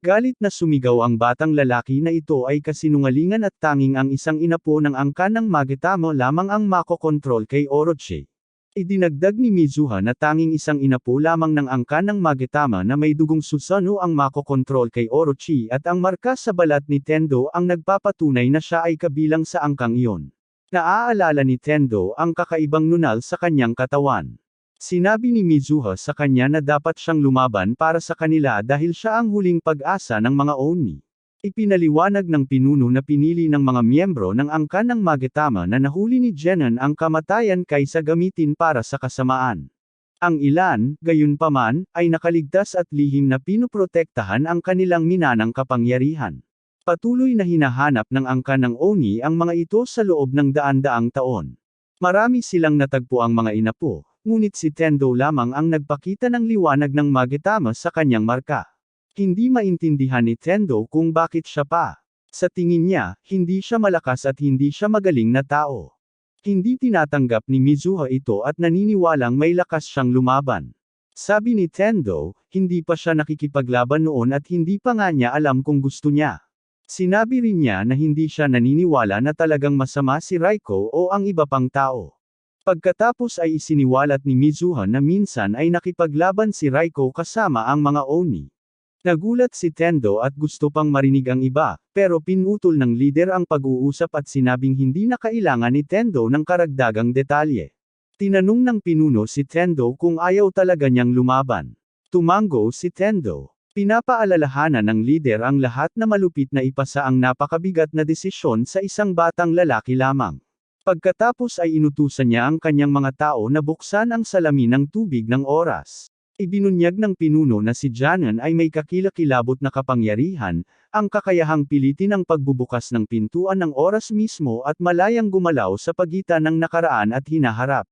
A: Galit na sumigaw ang batang lalaki na ito ay kasinungalingan at tanging ang isang inapo ng angkan ng Magetama lamang ang makokontrol kay Orochi. Idinagdag ni Mizuha na tanging isang inapo lamang ng angkan ng Magetama na may dugong Susanoo ang makokontrol kay Orochi at ang marka sa balat ni Tendo ang nagpapatunay na siya ay kabilang sa angkang iyon. Naaalala ni Tendo ang kakaibang nunal sa kanyang katawan. Sinabi ni Mizuha sa kanya na dapat siyang lumaban para sa kanila dahil siya ang huling pag-asa ng mga Oni. Ipinaliwanag ng pinuno na pinili ng mga miyembro ng angkan ng Magetama na nahuli ni Genon ang kamatayan kaysa gamitin para sa kasamaan. Ang ilan, gayunpaman, ay nakaligtas at lihim na pinoprotektahan ang kanilang minanang kapangyarihan. Patuloy na hinahanap ng angkan ng Oni ang mga ito sa loob ng daan-daang taon. Marami silang natagpo ang mga inapo. Ngunit si Tendo lamang ang nagpakita ng liwanag ng Magetama sa kanyang marka. Hindi maintindihan ni Tendo kung bakit siya pa. Sa tingin niya, hindi siya malakas at hindi siya magaling na tao. Hindi tinatanggap ni Mizuha ito at naniniwalang may lakas siyang lumaban. Sabi ni Tendo, hindi pa siya nakikipaglaban noon at hindi pa nga niya alam kung gusto niya. Sinabi rin niya na hindi siya naniniwala na talagang masama si Reiko o ang iba pang tao. Pagkatapos ay isiniwalat ni Mizuha na minsan ay nakipaglaban si Reiko kasama ang mga Oni. Nagulat si Tendo at gusto pang marinig ang iba, pero pinutol ng lider ang pag-uusap at sinabing hindi na kailangan ni Tendo ng karagdagang detalye. Tinanong ng pinuno si Tendo kung ayaw talaga niyang lumaban. Tumango si Tendo. Pinapaalalahanan ng lider ang lahat na malupit na ipasa ang napakabigat na desisyon sa isang batang lalaki lamang. Pagkatapos ay inutusan niya ang kanyang mga tao na buksan ang salamin ng tubig ng oras. Ibinunyag ng pinuno na si Genon ay may kakilakilabot na kapangyarihan, ang kakayahang pilitin ang pagbubukas ng pintuan ng oras mismo at malayang gumalaw sa pagitan ng nakaraan at hinaharap.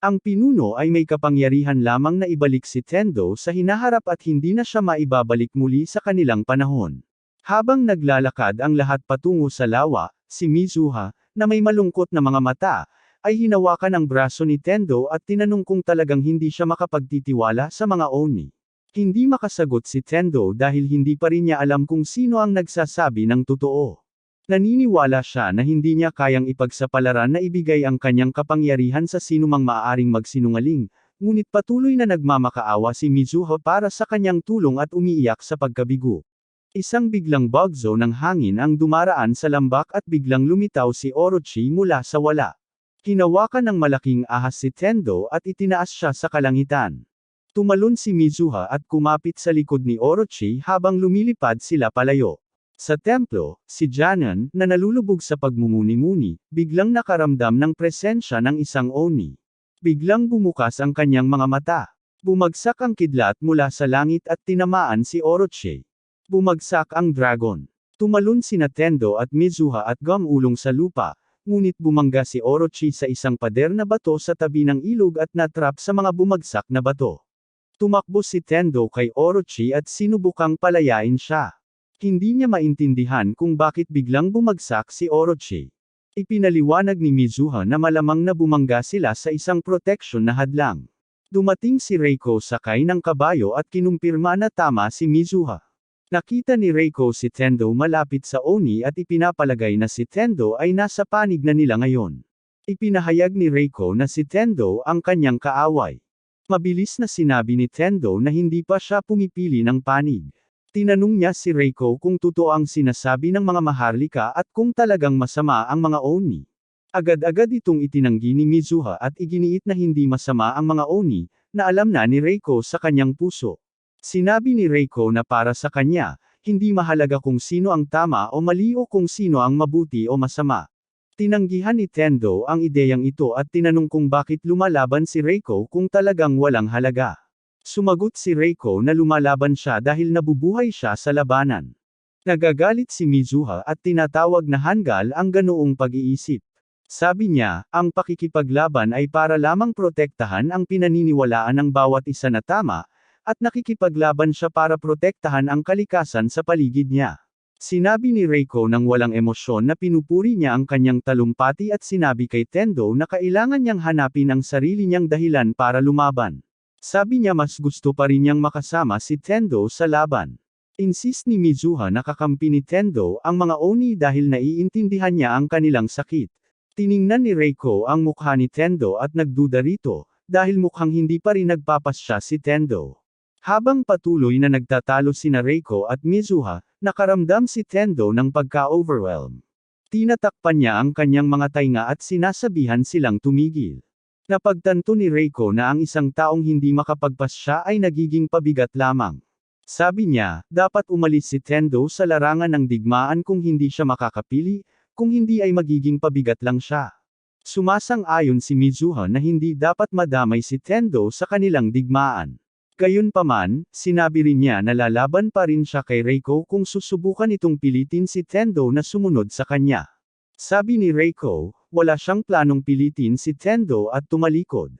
A: Ang pinuno ay may kapangyarihan lamang na ibalik si Tendo sa hinaharap at hindi na siya maibabalik muli sa kanilang panahon. Habang naglalakad ang lahat patungo sa lawa, si Mizuha, na may malungkot na mga mata, ay hinawakan ang braso ni Tendo at tinanong kung talagang hindi siya makapagtitiwala sa mga Oni. Hindi makasagot si Tendo dahil hindi pa rin niya alam kung sino ang nagsasabi ng totoo. Naniniwala siya na hindi niya kayang ipagsapalaran na ibigay ang kanyang kapangyarihan sa sinumang maaaring magsinungaling, ngunit patuloy na nagmamakaawa si Mizuho para sa kanyang tulong at umiiyak sa pagkabigo. Isang biglang bagzo ng hangin ang dumaraan sa lambak at biglang lumitaw si Orochi mula sa wala. Hinawakan ng malaking ahas si Tendo at itinaas siya sa kalangitan. Tumalon si Mizuha at kumapit sa likod ni Orochi habang lumilipad sila palayo. Sa templo, si Janan, na nalulubog sa pagmumuni-muni, biglang nakaramdam ng presensya ng isang Oni. Biglang bumukas ang kanyang mga mata. Bumagsak ang kidlat mula sa langit at tinamaan si Orochi. Bumagsak ang dragon. Tumalon sina Tendo at Mizuha at gumulong sa lupa, ngunit bumangga si Orochi sa isang pader na bato sa tabi ng ilog at natrap sa mga bumagsak na bato. Tumakbo si Tendo kay Orochi at sinubukang palayain siya. Hindi niya maintindihan kung bakit biglang bumagsak si Orochi. Ipinaliwanag ni Mizuha na malamang na bumangga sila sa isang proteksyon na hadlang. Dumating si Reiko sakay ng kabayo at kinumpirma na tama si Mizuha. Nakita ni Reiko si Tendo malapit sa Oni at ipinapalagay na si Tendo ay nasa panig na nila ngayon. Ipinahayag ni Reiko na si Tendo ang kanyang kaaway. Mabilis na sinabi ni Tendo na hindi pa siya pumipili ng panig. Tinanong niya si Reiko kung totoo ang sinasabi ng mga maharlika at kung talagang masama ang mga Oni. Agad-agad itong itinanggi ni Mizuha at iginiit na hindi masama ang mga Oni, na alam na ni Reiko sa kanyang puso. Sinabi ni Reiko na para sa kanya, hindi mahalaga kung sino ang tama o mali o kung sino ang mabuti o masama. Tinanggihan ni Tendo ang ideyang ito at tinanong kung bakit lumalaban si Reiko kung talagang walang halaga. Sumagot si Reiko na lumalaban siya dahil nabubuhay siya sa labanan. Nagagalit si Mizuha at tinatawag na hanggal ang ganoong pag-iisip. Sabi niya, ang pakikipaglaban ay para lamang protektahan ang pinaniniwalaan ng bawat isa na tama, at nakikipaglaban siya para protektahan ang kalikasan sa paligid niya. Sinabi ni Reiko nang walang emosyon na pinupuri niya ang kanyang talumpati at sinabi kay Tendo na kailangan niyang hanapin ang sarili niyang dahilan para lumaban. Sabi niya mas gusto pa rin niyang makasama si Tendo sa laban. Insist ni Mizuha na kakampi ni Tendo ang mga Oni dahil naiintindihan niya ang kanilang sakit. Tiningnan ni Reiko ang mukha ni Tendo at nagduda rito, dahil mukhang hindi pa rin nagpapasya si Tendo. Habang patuloy na nagtatalo sina Reiko at Mizuha, nakaramdam si Tendo ng pagka-overwhelm. Tinatakpan niya ang kanyang mga tainga at sinasabihan silang tumigil. Napagtanto ni Reiko na ang isang taong hindi makapagpasya ay nagiging pabigat lamang. Sabi niya, dapat umalis si Tendo sa larangan ng digmaan kung hindi siya makakapili, kung hindi ay magiging pabigat lang siya. Sumasang-ayon si Mizuha na hindi dapat madamay si Tendo sa kanilang digmaan. Gayunpaman, sinabi rin niya na lalaban pa rin siya kay Reiko kung susubukan itong pilitin si Tendo na sumunod sa kanya. Sabi ni Reiko, wala siyang planong pilitin si Tendo at tumalikod.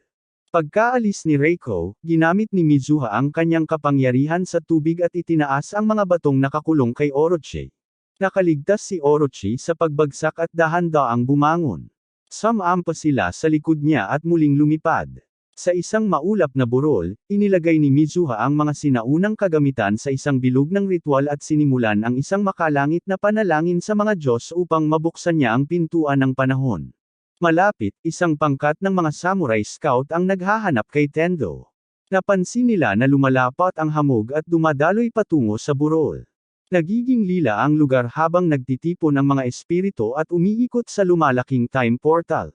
A: Pagkaalis ni Reiko, ginamit ni Mizuha ang kanyang kapangyarihan sa tubig at itinaas ang mga batong nakakulong kay Orochi. Nakaligtas si Orochi sa pagbagsak at dahan-daang bumangon. Sumampa sila sa likod niya at muling lumipad. Sa isang maulap na burol, inilagay ni Mizuha ang mga sinaunang kagamitan sa isang bilog ng ritual at sinimulan ang isang makalangit na panalangin sa mga Diyos upang mabuksan niya ang pintuan ng panahon. Malapit, isang pangkat ng mga samurai scout ang naghahanap kay Tendo. Napansin nila na lumalapat ang hamog at dumadaloy patungo sa burol. Nagiging lila ang lugar habang nagtitipon ang mga espiritu at umiikot sa lumalaking time portal.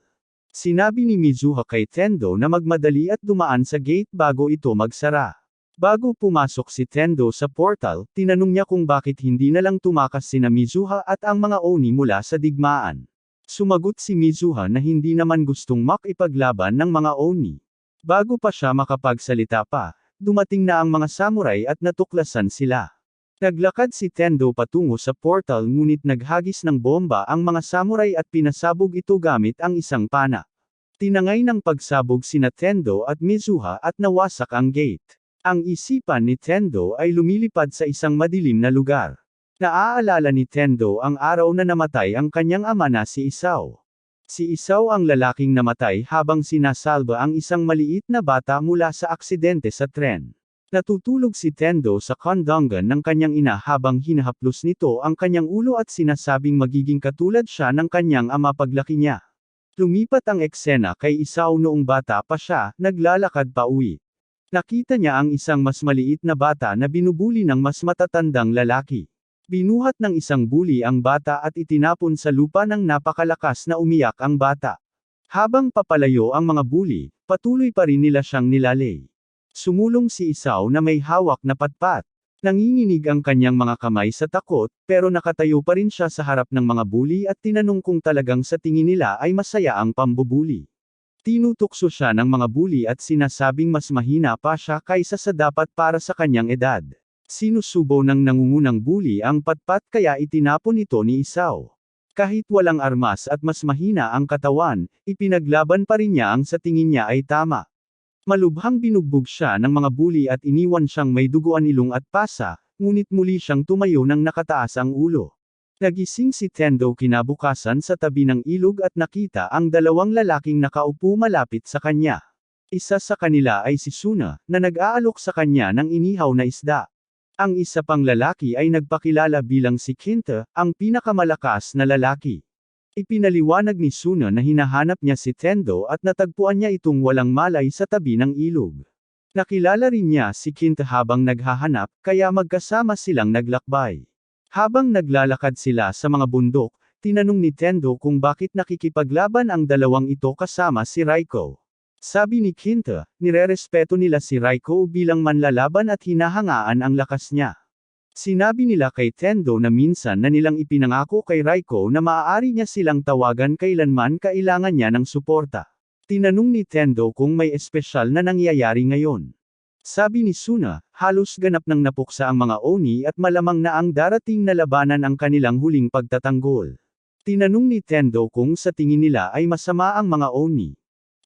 A: Sinabi ni Mizuha kay Tendo na magmadali at dumaan sa gate bago ito magsara. Bago pumasok si Tendo sa portal, tinanong niya kung bakit hindi na lang tumakas sina Mizuha at ang mga Oni mula sa digmaan. Sumagot si Mizuha na hindi naman gustong makipaglaban ng mga Oni. Bago pa siya makapagsalita pa, dumating na ang mga samurai at natuklasan sila. Naglakad si Tendo patungo sa portal ngunit naghagis ng bomba ang mga samurai at pinasabog ito gamit ang isang pana. Tinangay ng pagsabog sina Tendo at Mizuha at nawasak ang gate. Ang isipan ni Tendo ay lumilipad sa isang madilim na lugar. Naaalala ni Tendo ang araw na namatay ang kanyang ama na si Isao. Si Isaw ang lalaking namatay habang sinasalba ang isang maliit na bata mula sa aksidente sa tren. Natutulog si Tendo sa kondongan ng kanyang ina habang hinahaplos nito ang kanyang ulo at sinasabing magiging katulad siya ng kanyang ama paglaki niya. Lumipat ang eksena kay Isaw noong bata pa siya, naglalakad pa uwi. Nakita niya ang isang mas maliit na bata na binubuli ng mas matatandang lalaki. Binuhat ng isang bully ang bata at itinapon sa lupa ng napakalakas na umiyak ang bata. Habang papalayo ang mga bully, patuloy pa rin nila siyang nilalay. Sumulong si Isaw na may hawak na patpat. Nanginginig ang kanyang mga kamay sa takot, pero nakatayo pa rin siya sa harap ng mga bully at tinanong kung talagang sa tingin nila ay masaya ang pambubuli. Tinutukso siya ng mga bully at sinasabing mas mahina pa siya kaysa sa dapat para sa kanyang edad. Sinusubo ng nangungunang bully ang patpat kaya itinapon ito ni Isaw. Kahit walang armas at mas mahina ang katawan, ipinaglaban pa rin niya ang sa tingin niya ay tama. Malubhang binugbog siya ng mga bully at iniwan siyang may duguan ilong at pasa, ngunit muli siyang tumayo ng nakataas ang ulo. Nagising si Tendo kinabukasan sa tabi ng ilog at nakita ang dalawang lalaking nakaupo malapit sa kanya. Isa sa kanila ay si Suna, na nag-aalok sa kanya ng inihaw na isda. Ang isa pang lalaki ay nagpakilala bilang si Kinta, ang pinakamalakas na lalaki. Ipinaliwanag ni Suna na hinahanap niya si Tendo at natagpuan niya itong walang malay sa tabi ng ilog. Nakilala rin niya si Kinta habang naghahanap, kaya magkasama silang naglakbay. Habang naglalakad sila sa mga bundok, tinanong ni Tendo kung bakit nakikipaglaban ang dalawang ito kasama si Raiko. Sabi ni Kinta, nirerespeto nila si Raiko bilang manlalaban at hinahangaan ang lakas niya. Sinabi nila kay Tendo na minsan na nilang ipinangako kay Raiko na maaari niya silang tawagan kailanman kailangan niya ng suporta. Tinanong ni Tendo kung may espesyal na nangyayari ngayon. Sabi ni Suna, halos ganap ng napuksa ang mga Oni at malamang na ang darating na labanan ang kanilang huling pagtatanggol. Tinanong ni Tendo kung sa tingin nila ay masama ang mga Oni.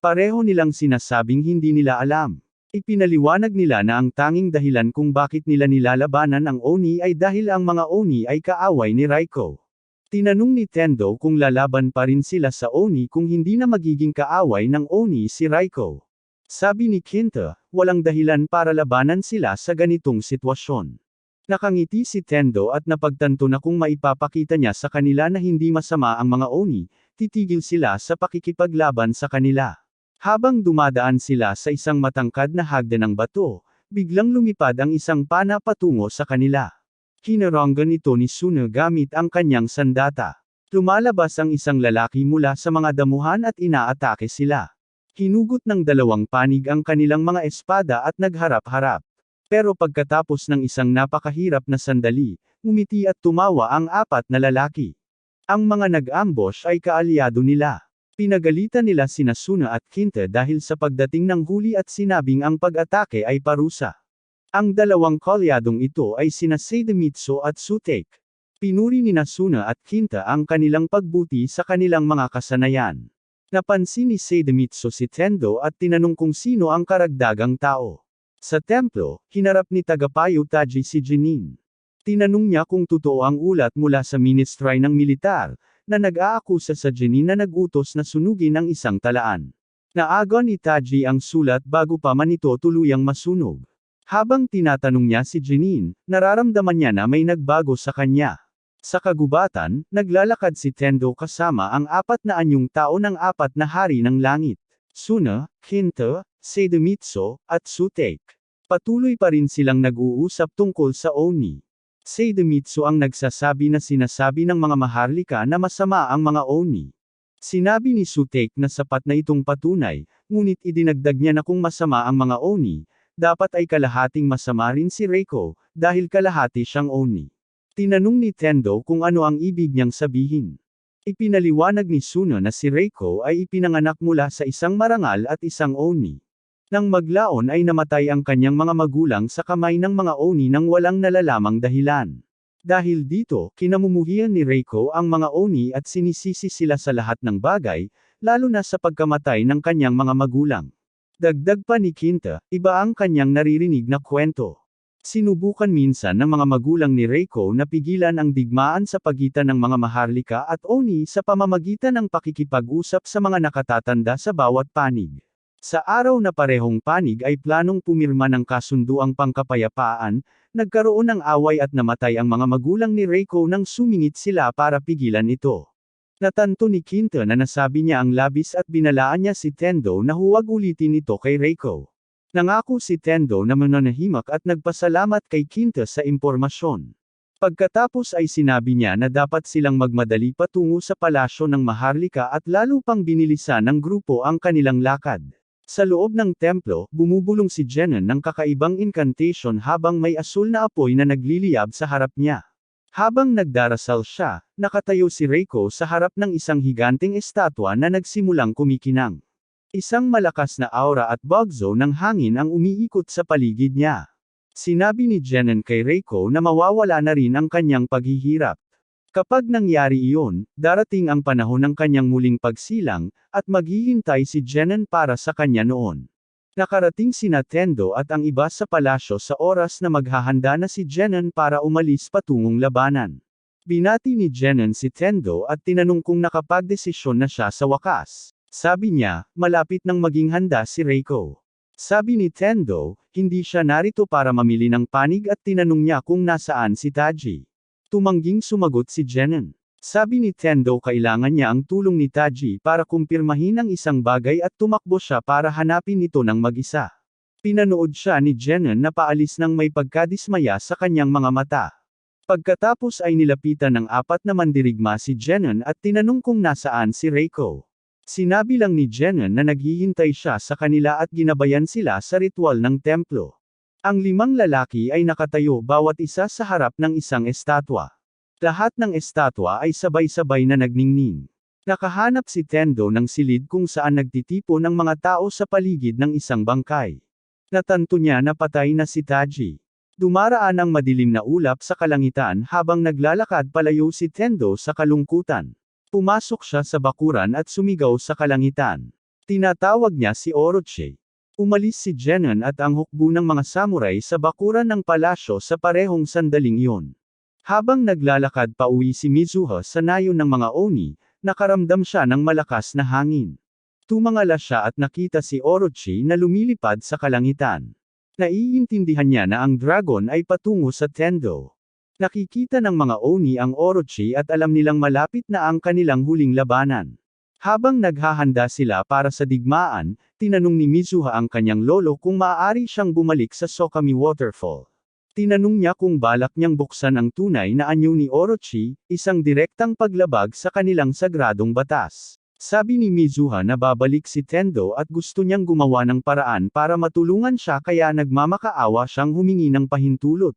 A: Pareho nilang sinasabing hindi nila alam. Ipinaliwanag nila na ang tanging dahilan kung bakit nila nilalabanan ang Oni ay dahil ang mga Oni ay kaaway ni Raiko. Tinanong ni Tendo kung lalaban pa rin sila sa Oni kung hindi na magiging kaaway ng Oni si Raiko. Sabi ni Kinta, walang dahilan para labanan sila sa ganitong sitwasyon. Nakangiti si Tendo at napagtanto na kung maipapakita niya sa kanila na hindi masama ang mga Oni, titigil sila sa pakikipaglaban sa kanila. Habang dumadaan sila sa isang matangkad na hagdan ng bato, biglang lumipad ang isang pana patungo sa kanila. Hinaranggan ito ni Suna gamit ang kanyang sandata. Lumalabas ang isang lalaki mula sa mga damuhan at inaatake sila. Hinugot ng dalawang panig ang kanilang mga espada at nagharap-harap. Pero pagkatapos ng isang napakahirap na sandali, ngumiti at tumawa ang apat na lalaki. Ang mga nag-ambush ay kaalyado nila. Pinagalitan nila sina Suna at Kinta dahil sa pagdating ng huli at sinabing ang pag-atake ay parusa. Ang dalawang kalyadong ito ay sina Seidemitsu at Sutek. Pinuri ni Suna at Kinta ang kanilang pagbuti sa kanilang mga kasanayan. Napansin ni Seidemitsu si Tendo at tinanong kung sino ang karagdagang tao. Sa templo, hinarap ni Tagapayo Taji si Jinin. Tinanong niya kung totoo ang ulat mula sa ministry ng militar, na nag-aakusa sa Jinin na nag-utos na sunugin ang isang talaan. Naaga ni Taji ang sulat bago pa man ito tuluyang masunog. Habang tinatanong niya si Jinin, nararamdaman niya na may nagbago sa kanya. Sa kagubatan, naglalakad si Tendo kasama ang 400 tao ng 4 na hari ng langit. Suna, Kinta, Seidemitsu, at Sutek. Patuloy pa rin silang nag-uusap tungkol sa Oni. Seidemitsu ang nagsasabi na sinasabi ng mga maharlika na masama ang mga Oni. Sinabi ni Sutek na sapat na itong patunay, ngunit idinagdag niya na kung masama ang mga Oni, dapat ay kalahating masama rin si Reiko, dahil kalahati siyang Oni. Tinanong ni Tendo kung ano ang ibig niyang sabihin. Ipinaliwanag ni Suna na si Reiko ay ipinanganak mula sa isang marangal at isang Oni. Nang maglaon ay namatay ang kanyang mga magulang sa kamay ng mga Oni nang walang nalalamang dahilan. Dahil dito, kinamumuhian ni Reiko ang mga Oni at sinisisi sila sa lahat ng bagay, lalo na sa pagkamatay ng kanyang mga magulang. Dagdag pa ni Kinta, iba ang kanyang naririnig na kwento. Sinubukan minsan ng mga magulang ni Reiko na pigilan ang digmaan sa pagitan ng mga Maharlika at Oni sa pamamagitan ng pakikipag-usap sa mga nakatatanda sa bawat panig. Sa araw na parehong panig ay planong pumirma ng kasunduang pangkapayapaan, nagkaroon ng away at namatay ang mga magulang ni Reiko nang sumingit sila para pigilan ito. Natanto ni Kinta na nasabi niya ang labis at binalaan niya si Tendo na huwag ulitin ito kay Reiko. Nangako si Tendo na mananahimak at nagpasalamat kay Kinta sa impormasyon. Pagkatapos ay sinabi niya na dapat silang magmadali patungo sa palasyo ng Maharlika at lalo pang binilisan ng grupo ang kanilang lakad. Sa loob ng templo, bumubulong si Jenon ng kakaibang incantation habang may asul na apoy na nagliliyab sa harap niya. Habang nagdarasal siya, nakatayo si Reiko sa harap ng isang higanting estatwa na nagsimulang kumikinang. Isang malakas na aura at bugzo ng hangin ang umiikot sa paligid niya. Sinabi ni Jenon kay Reiko na mawawala na rin ang kanyang paghihirap. Kapag nangyari iyon, darating ang panahon ng kanyang muling pagsilang, at maghihintay si Jenon para sa kanya noon. Nakarating sina Tendo at ang iba sa palasyo sa oras na maghahanda na si Jenon para umalis patungong labanan. Binati ni Jenon si Tendo at tinanong kung nakapagdesisyon na siya sa wakas. Sabi niya, malapit nang maging handa si Reiko. Sabi ni Tendo, hindi siya narito para mamili ng panig at tinanong niya kung nasaan si Taji. Tumangging sumagot si Jenon. Sabi ni Tendo kailangan niya ang tulong ni Taji para kumpirmahin ang isang bagay at tumakbo siya para hanapin ito ng mag-isa. Pinanood siya ni Jenon na paalis ng may pagkadismaya sa kanyang mga mata. Pagkatapos ay nilapitan ng apat na mandirigma si Jenon at tinanong kung nasaan si Reiko. Sinabi lang ni Jenon na naghihintay siya sa kanila at ginabayan sila sa ritual ng templo. Ang 5 lalaki ay nakatayo bawat isa sa harap ng isang estatwa. Lahat ng estatwa ay sabay-sabay na nagningning. Nakahanap si Tendo ng silid kung saan nagtitipon ang mga tao sa paligid ng isang bangkay. Natanto niya na patay na si Taji. Dumaraan ang madilim na ulap sa kalangitan habang naglalakad palayo si Tendo sa kalungkutan. Pumasok siya sa bakuran at sumigaw sa kalangitan. Tinatawag niya si Orochi. Umalis si Jenon at ang hukbo ng mga samurai sa bakuran ng palasyo sa parehong sandaling iyon. Habang naglalakad pa uwi si Mizuha sa nayon ng mga Oni, nakaramdam siya ng malakas na hangin. Tumangala siya at nakita si Orochi na lumilipad sa kalangitan. Naiintindihan niya na ang dragon ay patungo sa Tendo. Nakikita ng mga Oni ang Orochi at alam nilang malapit na ang kanilang huling labanan. Habang naghahanda sila para sa digmaan, tinanong ni Mizuha ang kanyang lolo kung maaari siyang bumalik sa Sokami Waterfall. Tinanong niya kung balak niyang buksan ang tunay na anyo ni Orochi, isang direktang paglabag sa kanilang sagradong batas. Sabi ni Mizuha na babalik si Tendo at gusto niyang gumawa ng paraan para matulungan siya kaya nagmamakaawa siyang humingi ng pahintulot.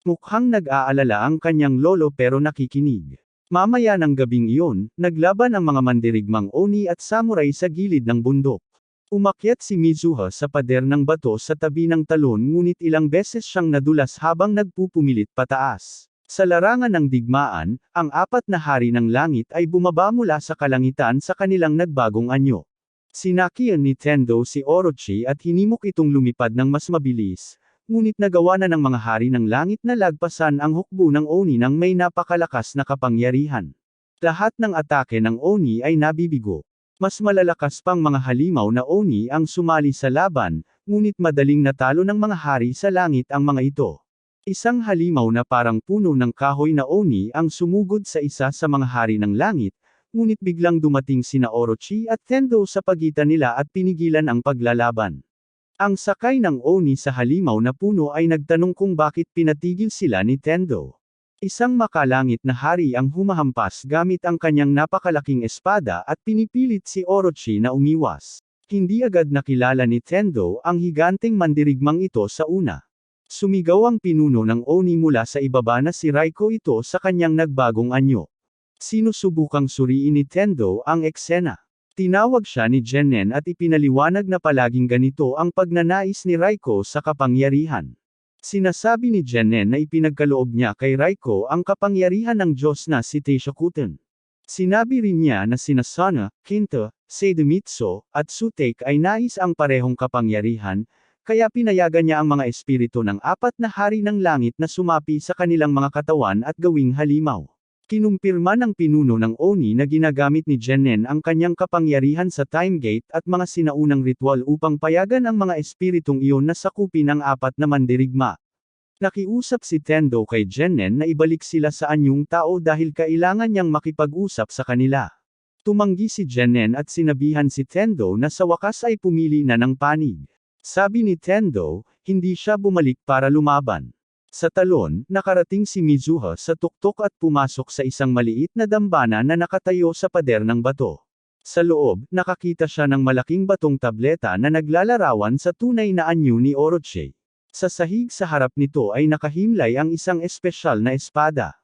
A: Mukhang nag-aalala ang kanyang lolo pero nakikinig. Mamaya ng gabing iyon, naglaban ang mga mandirigmang Oni at samurai sa gilid ng bundok. Umakyat si Mizuha sa pader ng bato sa tabi ng talon ngunit ilang beses siyang nadulas habang nagpupumilit pataas. Sa larangan ng digmaan, ang 4 na hari ng langit ay bumaba mula sa kalangitan sa kanilang nagbagong anyo. Sinakian ni Tendo si Orochi at hinimok itong lumipad ng mas mabilis, ngunit nagawa na ng mga hari ng langit na lagpasan ang hukbo ng Oni ng may napakalakas na kapangyarihan. Lahat ng atake ng Oni ay nabibigo. Mas malalakas pang mga halimaw na Oni ang sumali sa laban, ngunit madaling natalo ng mga hari sa langit ang mga ito. Isang halimaw na parang puno ng kahoy na Oni ang sumugod sa isa sa mga hari ng langit, ngunit biglang dumating sina Orochi at Tendo sa pagitan nila at pinigilan ang paglalaban. Ang sakay ng Oni sa halimaw na puno ay nagtanong kung bakit pinatigil sila ni Tendo. Isang makalangit na hari ang humahampas gamit ang kanyang napakalaking espada at pinipilit si Orochi na umiwas. Hindi agad nakilala ni Tendo ang higanting mandirigmang ito sa una. Sumigaw ang pinuno ng Oni mula sa ibaba na si Reiko ito sa kanyang nagbagong anyo. Sinusubukang suriin ni Tendo ang eksena. Tinawag siya ni Jenon at ipinaliwanag na palaging ganito ang pagnanais ni Reiko sa kapangyarihan. Sinasabi ni Jenon na ipinagkaloob niya kay Reiko ang kapangyarihan ng Diyos na si Taishakuten. Sinabi rin niya na sina Sana, Kinta, Seidemitsu, at Sutek ay nais ang parehong kapangyarihan, kaya pinayagan niya ang mga espiritu ng apat na hari ng langit na sumapi sa kanilang mga katawan at gawing halimaw. Kinumpirma ng pinuno ng Oni na ginagamit ni Jennen ang kanyang kapangyarihan sa Time Gate at mga sinaunang ritual upang payagan ang mga espiritong iyon na sakupin ang apat na mandirigma. Nakiusap si Tendo kay Jennen na ibalik sila sa anyong tao dahil kailangan niyang makipag-usap sa kanila. Tumanggi si Jennen at sinabihan si Tendo na sa wakas ay pumili na ng panig. Sabi ni Tendo, hindi siya bumalik para lumaban. Sa talon, nakarating si Mizuha sa tuktok at pumasok sa isang maliit na dambana na nakatayo sa pader ng bato. Sa loob, nakakita siya ng malaking batong tableta na naglalarawan sa tunay na anyo ni Orochi. Sa sahig sa harap nito ay nakahimlay ang isang espesyal na espada.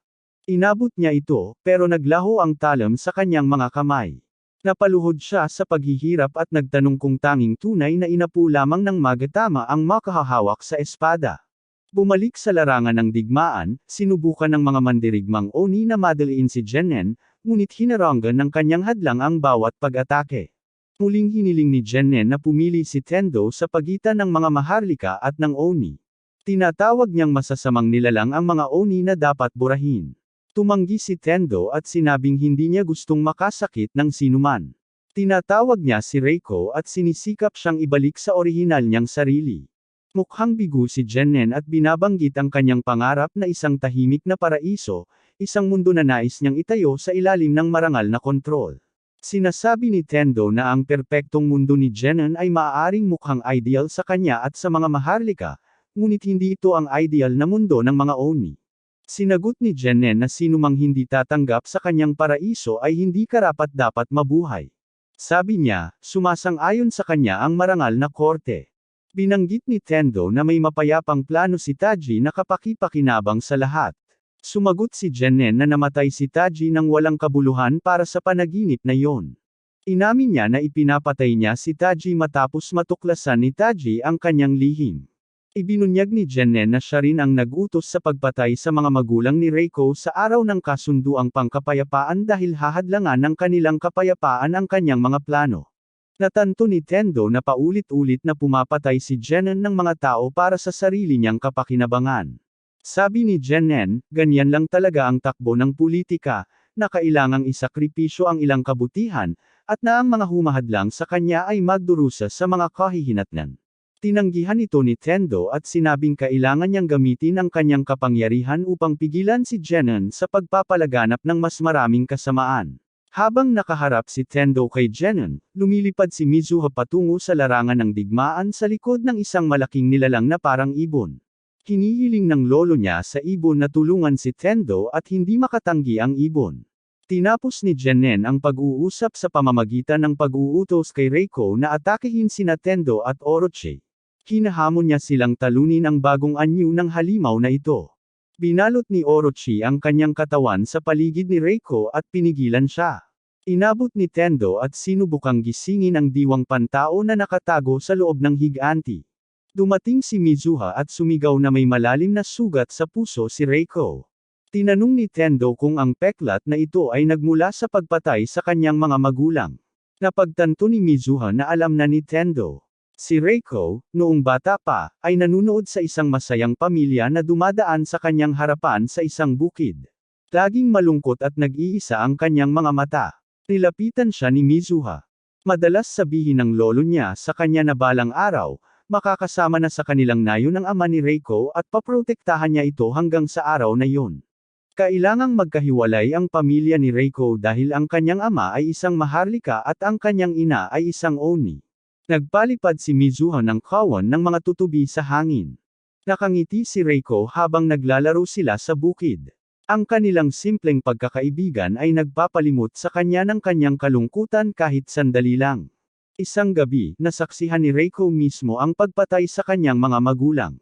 A: Inabot niya ito, pero naglaho ang talam sa kanyang mga kamay. Napaluhod siya sa paghihirap at nagtanong kung tanging tunay na inapo lamang ng magatama ang makahahawak sa espada. Bumalik sa larangan ng digmaan, sinubukan ng mga mandirigmang Oni na madaliin si Jennen, ngunit hinaranggan ng kanyang hadlang ang bawat pag-atake. Muling hiniling ni Jennen na pumili si Tendo sa pagitan ng mga maharlika at ng Oni. Tinatawag niyang masasamang nilalang ang mga Oni na dapat burahin. Tumanggi si Tendo at sinabing hindi niya gustong makasakit ng sinuman. Tinatawag niya si Reiko at sinisikap siyang ibalik sa orihinal niyang sarili. Mukhang bigo si Jennen at binabanggit ang kanyang pangarap na isang tahimik na paraiso, isang mundo na nais niyang itayo sa ilalim ng marangal na kontrol. Sinasabi ni Tendo na ang perpektong mundo ni Jennen ay maaaring mukhang ideal sa kanya at sa mga maharlika, ngunit hindi ito ang ideal na mundo ng mga Oni. Sinagot ni Jennen na sinumang hindi tatanggap sa kanyang paraiso ay hindi karapat-dapat mabuhay. Sabi niya, sumasang-ayon sa kanya ang marangal na korte. Binanggit ni Tendo na may mapayapang plano si Taji na kapaki-pakinabang sa lahat. Sumagot si Jennen na namatay si Taji nang walang kabuluhan para sa panaginip na iyon. Inamin niya na ipinapatay niya si Taji matapos matuklasan ni Taji ang kanyang lihim. Ibinunyag ni Jennen na siya rin ang nag-utos sa pagpatay sa mga magulang ni Reiko sa araw ng kasunduang pangkapayapaan dahil hahadlangan ng kanilang kapayapaan ang kanyang mga plano. Natanto ni Tendo na paulit-ulit na pumapatay si Jennen ng mga tao para sa sarili niyang kapakinabangan. Sabi ni Jennen, ganyan lang talaga ang takbo ng politika, na kailangang isakripisyo ang ilang kabutihan, at na ang mga humahadlang sa kanya ay magdurusa sa mga kahihinatnan. Tinanggihan ito ni Tendo at sinabing kailangan niyang gamitin ang kanyang kapangyarihan upang pigilan si Jennen sa pagpapalaganap ng mas maraming kasamaan. Habang nakaharap si Tendo kay Jennen, lumilipad si Mizuha patungo sa larangan ng digmaan sa likod ng isang malaking nilalang na parang ibon. Hinihiling ng lolo niya sa ibon na tulungan si Tendo at hindi makatanggi ang ibon. Tinapos ni Jennen ang pag-uusap sa pamamagitan ng pag-uutos kay Reiko na atakehin sina Tendo at Orochi. Hinahamon niya silang talunin ang bagong anyo ng halimaw na ito. Binalot ni Orochi ang kanyang katawan sa paligid ni Reiko at pinigilan siya. Inabot ni Tendo at sinubukang gisingin ang diwang pantao na nakatago sa loob ng higanti. Dumating si Mizuha at sumigaw na may malalim na sugat sa puso si Reiko. Tinanong ni Tendo kung ang peklat na ito ay nagmula sa pagpatay sa kanyang mga magulang. Napagtanto ni Mizuha na alam na ni Tendo. Si Reiko, noong bata pa, ay nanunood sa isang masayang pamilya na dumadaan sa kanyang harapan sa isang bukid. Laging malungkot at nag-iisa ang kanyang mga mata. Nilapitan siya ni Mizuha. Madalas sabihin ng lolo niya sa kanya na balang araw, makakasama na sa kanilang nayon ang ama ni Reiko at paprotektahan niya ito hanggang sa araw na yun. Kailangang magkahiwalay ang pamilya ni Reiko dahil ang kanyang ama ay isang maharlika at ang kanyang ina ay isang Oni. Nagpalipad si Mizuha ng kawan ng mga tutubi sa hangin. Nakangiti si Reiko habang naglalaro sila sa bukid. Ang kanilang simpleng pagkakaibigan ay nagpapalimot sa kanya ng kanyang kalungkutan kahit sandali lang. Isang gabi, nasaksihan ni Reiko mismo ang pagpatay sa kanyang mga magulang.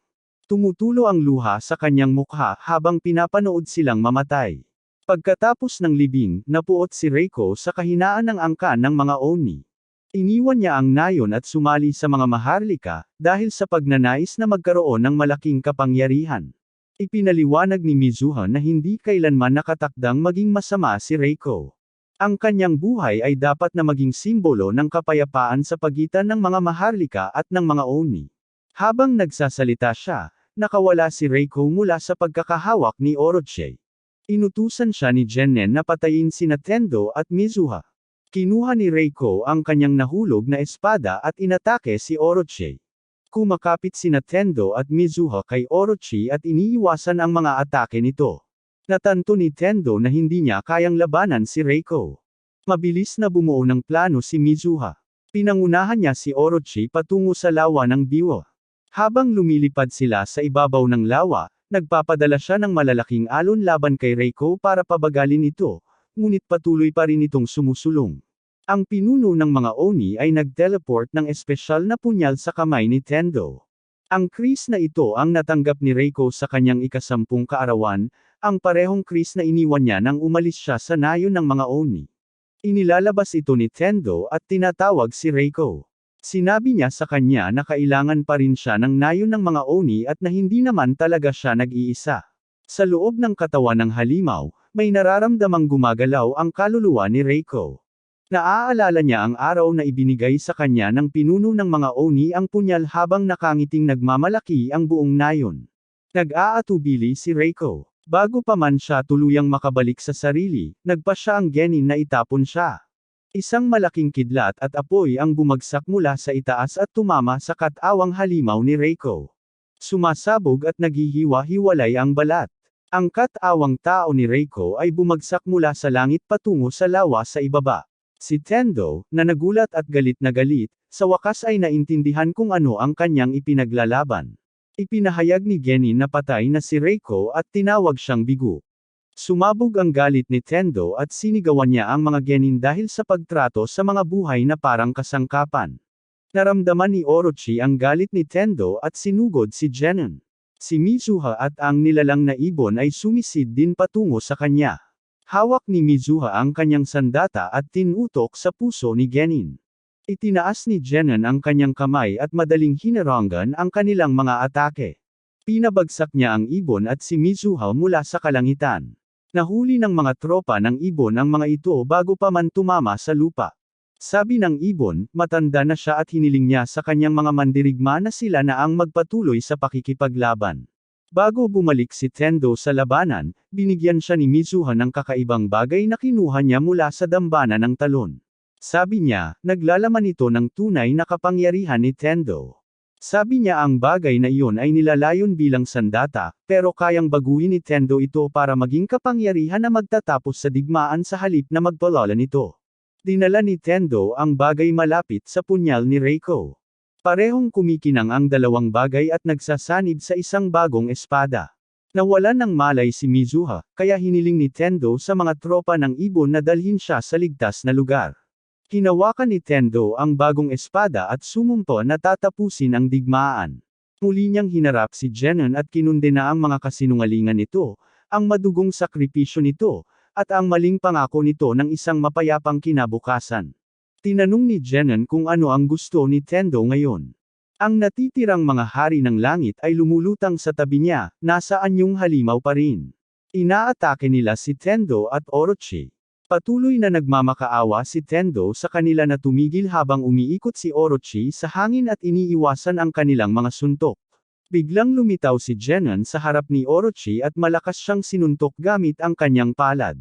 A: Tumutulo ang luha sa kanyang mukha habang pinapanood silang mamatay. Pagkatapos ng libing, napuot si Reiko sa kahinaan ng angkan ng mga Oni. Iniwan niya ang nayon at sumali sa mga maharlika, dahil sa pagnanais na magkaroon ng malaking kapangyarihan. Ipinaliwanag ni Mizuha na hindi kailanman nakatakdang maging masama si Reiko. Ang kanyang buhay ay dapat na maging simbolo ng kapayapaan sa pagitan ng mga maharlika at ng mga Oni. Habang nagsasalita siya, nakawala si Reiko mula sa pagkakahawak ni Orochi. Inutusan siya ni Jennen na patayin sina Tendo at Mizuha. Kinuha ni Reiko ang kanyang nahulog na espada at inatake si Orochi. Kumakapit sina Tendo at Mizuha kay Orochi at iniiwasan ang mga atake nito. Natanto ni Tendo na hindi niya kayang labanan si Reiko. Mabilis na bumuo ng plano si Mizuha. Pinangunahan niya si Orochi patungo sa lawa ng diwa. Habang lumilipad sila sa ibabaw ng lawa, nagpapadala siya ng malalaking alon laban kay Reiko para pabagalin ito, ngunit patuloy pa rin itong sumusulong. Ang pinuno ng mga Oni ay nag-teleport ng espesyal na punyal sa kamay ni Tendo. Ang kris na ito ang natanggap ni Reiko sa kanyang ikasampung kaarawan, ang parehong kris na iniwan niya nang umalis siya sa nayon ng mga Oni. Inilalabas ito ni Tendo at tinatawag si Reiko. Sinabi niya sa kanya na kailangan pa rin siya ng nayon ng mga Oni at na hindi naman talaga siya nag-iisa. Sa loob ng katawan ng halimaw, may nararamdamang gumagalaw ang kaluluwa ni Reiko. Naaalala niya ang araw na ibinigay sa kanya ng pinuno ng mga Oni ang punyal habang nakangiting nagmamalaki ang buong nayon. Nag-aatubili si Reiko. Bago pa man siya tuluyang makabalik sa sarili, nagpa siya ang genin na itapon siya. Isang malaking kidlat at apoy ang bumagsak mula sa itaas at tumama sa katawang halimaw ni Reiko. Sumasabog at naghihiwa-hiwalay ang balat. Ang katawang tao ni Reiko ay bumagsak mula sa langit patungo sa lawa sa ibaba. Si Tendo, na nagulat at galit na galit, sa wakas ay naintindihan kung ano ang kanyang ipinaglalaban. Ipinahayag ni Genin na patay na si Reiko at tinawag siyang bigo. Sumabog ang galit ni Tendo at sinigawan niya ang mga Genin dahil sa pagtrato sa mga buhay na parang kasangkapan. Naramdaman ni Orochi ang galit ni Tendo at sinugod si Genin. Si Mizuha at ang nilalang na ibon ay sumisid din patungo sa kanya. Hawak ni Mizuha ang kanyang sandata at tinutok sa puso ni Genin. Itinaas ni Genin ang kanyang kamay at madaling hinarangan ang kanilang mga atake. Pinabagsak niya ang ibon at si Mizuha mula sa kalangitan. Nahuli ng mga tropa ng ibon ang mga ito bago pa man tumama sa lupa. Sabi ng ibon, matanda na siya at hiniling niya sa kanyang mga mandirigma na sila na ang magpatuloy sa pakikipaglaban. Bago bumalik si Tendo sa labanan, binigyan siya ni Mizuha ng kakaibang bagay na kinuha niya mula sa dambana ng talon. Sabi niya, naglalaman ito ng tunay na kapangyarihan ni Tendo. Sabi niya ang bagay na iyon ay nilalayon bilang sandata, pero kayang baguhin ni Tendo ito para maging kapangyarihan na magtatapos sa digmaan sa halip na magpalala nito. Dinala ni Tendo ang bagay malapit sa punyal ni Reiko. Parehong kumikinang ang dalawang bagay at nagsasanib sa isang bagong espada. Nawalan ng malay si Mizuha, kaya hiniling ni Tendo sa mga tropa ng ibon na dalhin siya sa ligtas na lugar. Hinawakan ni Tendo ang bagong espada at sumumpo na tatapusin ang digmaan. Muli niyang hinarap si Genin at kinundena ang mga kasinungalingan nito, ang madugong sakripisyo nito, at ang maling pangako nito ng isang mapayapang kinabukasan. Tinanong ni Genin kung ano ang gusto ni Tendo ngayon. Ang natitirang mga hari ng langit ay lumulutang sa tabi niya, nasaan yung halimaw pa rin. Inaatake nila si Tendo at Orochi. Patuloy na nagmamakaawa si Tendo sa kanila na tumigil habang umiikot si Orochi sa hangin at iniiwasan ang kanilang mga suntok. Biglang lumitaw si Genin sa harap ni Orochi at malakas siyang sinuntok gamit ang kanyang palad.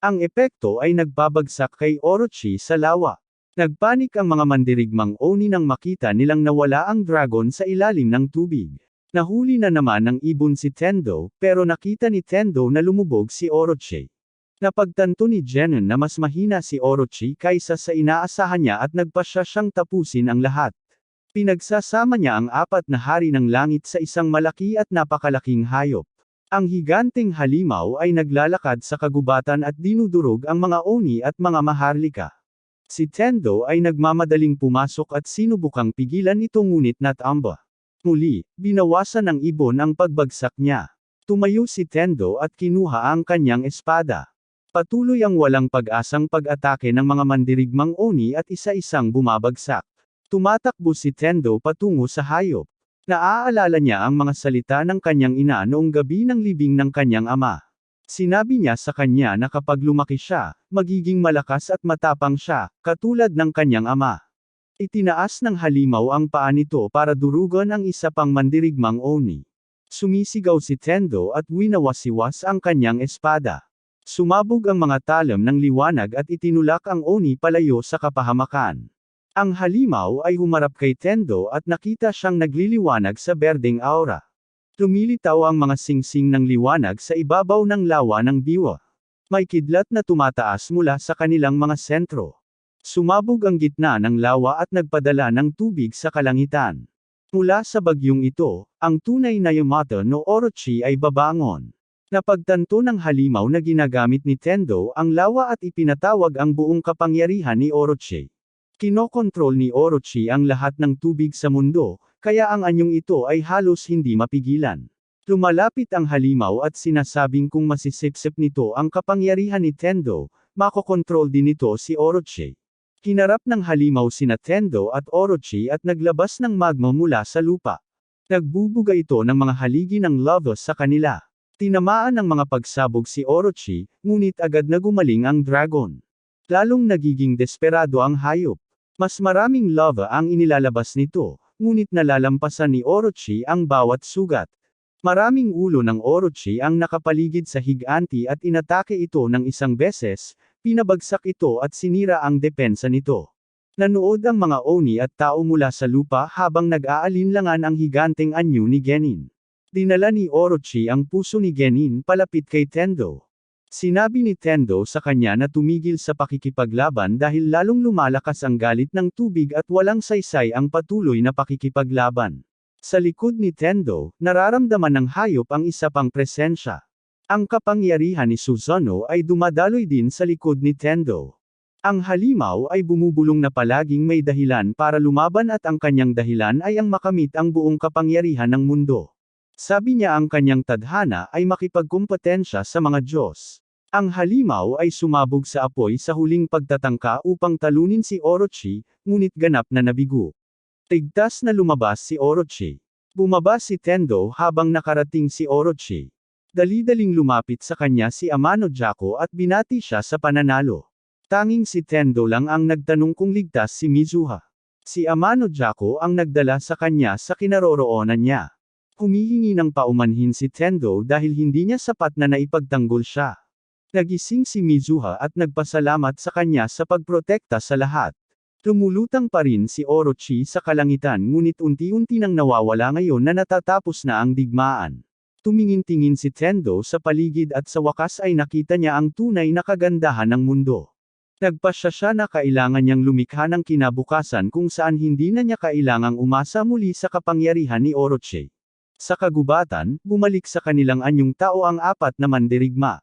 A: Ang epekto ay nagbabagsak kay Orochi sa lawa. Nagpanik ang mga mandirigmang Oni nang makita nilang nawala ang dragon sa ilalim ng tubig. Nahuli na naman ng ibon si Tendo, pero nakita ni Tendo na lumubog si Orochi. Napagtanto ni Genin na mas mahina si Orochi kaysa sa inaasahan niya at nagpasya siyang tapusin ang lahat. Pinagsasama niya ang apat na hari ng langit sa isang malaki at napakalaking hayop. Ang higanteng halimaw ay naglalakad sa kagubatan at dinudurog ang mga Oni at mga maharlika. Si Tendo ay nagmamadaling pumasok at sinubukang pigilan ito ngunit natamba. Muli, binawasan ng ibon ang pagbagsak niya. Tumayo si Tendo at kinuha ang kanyang espada. Patuloy ang walang pag-asang pag-atake ng mga mandirigmang Oni at isa-isang bumabagsak. Tumatakbo si Tendo patungo sa hayop. Naaalala niya ang mga salita ng kanyang ina noong gabi ng libing ng kanyang ama. Sinabi niya sa kanya na kapag lumaki siya, magiging malakas at matapang siya, katulad ng kanyang ama. Itinaas ng halimaw ang paa nito para durugan ang isa pang mandirigmang Oni. Sumisigaw si Tendo at winawasiwas ang kanyang espada. Sumabog ang mga talam ng liwanag at itinulak ang Oni palayo sa kapahamakan. Ang halimaw ay humarap kay Tendo at nakita siyang nagliliwanag sa berdeng aura. Lumilitaw ang mga singsing ng liwanag sa ibabaw ng lawa ng biwa. May kidlat na tumataas mula sa kanilang mga sentro. Sumabog ang gitna ng lawa at nagpadala ng tubig sa kalangitan. Mula sa bagyong ito, ang tunay na Yamato no Orochi ay babangon. Napagtanto ng halimaw na ginagamit ni Tendo ang lawa at ipinatawag ang buong kapangyarihan ni Orochi. Kinokontrol ni Orochi ang lahat ng tubig sa mundo, kaya ang anyong ito ay halos hindi mapigilan. Lumalapit ang halimaw at sinasabing kung masisipsip nito ang kapangyarihan ni Tendo, makokontrol din nito si Orochi. Hinarap ng halimaw sina Tendo at Orochi at naglabas ng magma mula sa lupa. Nagbubuga ito ng mga haligi ng lava sa kanila. Tinamaan ng mga pagsabog si Orochi, ngunit agad na gumaling ang dragon. Lalong nagiging desperado ang hayop. Mas maraming lava ang inilalabas nito, ngunit nalalampasan ni Orochi ang bawat sugat. Maraming ulo ng Orochi ang nakapaligid sa higanti at inatake ito ng isang beses, pinabagsak ito at sinira ang depensa nito. Nanood ang mga Oni at tao mula sa lupa habang nag-aalinlangan ang higanteng anyo ni Genin. Dinala ni Orochi ang puso ni Genin palapit kay Tendo. Sinabi ni Tendo sa kanya na tumigil sa pakikipaglaban dahil lalong lumalakas ang galit ng tubig at walang saysay ang patuloy na pakikipaglaban. Sa likod ni Tendo, nararamdaman ng hayop ang isa pang presensya. Ang kapangyarihan ni Susanoo ay dumadaloy din sa likod ni Tendo. Ang halimaw ay bumubulong na palaging may dahilan para lumaban at ang kanyang dahilan ay ang makamit ang buong kapangyarihan ng mundo. Sabi niya ang kanyang tadhana ay makipagkumpetensya sa mga Diyos. Ang halimaw ay sumabog sa apoy sa huling pagtatangka upang talunin si Orochi, ngunit ganap na nabigo. Tigtas na lumabas si Orochi. Bumaba si Tendo habang nakarating si Orochi. Dali-daling lumapit sa kanya si Amano Jako at binati siya sa pananalo. Tanging si Tendo lang ang nagtanong kung ligtas si Mizuha. Si Amano Jako ang nagdala sa kanya sa kinaroroonan niya. Humihingi ng paumanhin si Tendo dahil hindi niya sapat na naipagtanggol siya. Nagising si Mizuha at nagpasalamat sa kanya sa pagprotekta sa lahat. Lumulutang pa rin si Orochi sa kalangitan ngunit unti-unti nang nawawala ngayon na natatapos na ang digmaan. Tumingin-tingin si Tendo sa paligid at sa wakas ay nakita niya ang tunay na kagandahan ng mundo. Nagpasya siya na kailangan niyang lumikha ng kinabukasan kung saan hindi na niya kailangang umasa muli sa kapangyarihan ni Orochi. Sa kagubatan, bumalik sa kanilang anyong tao ang apat na mandirigma.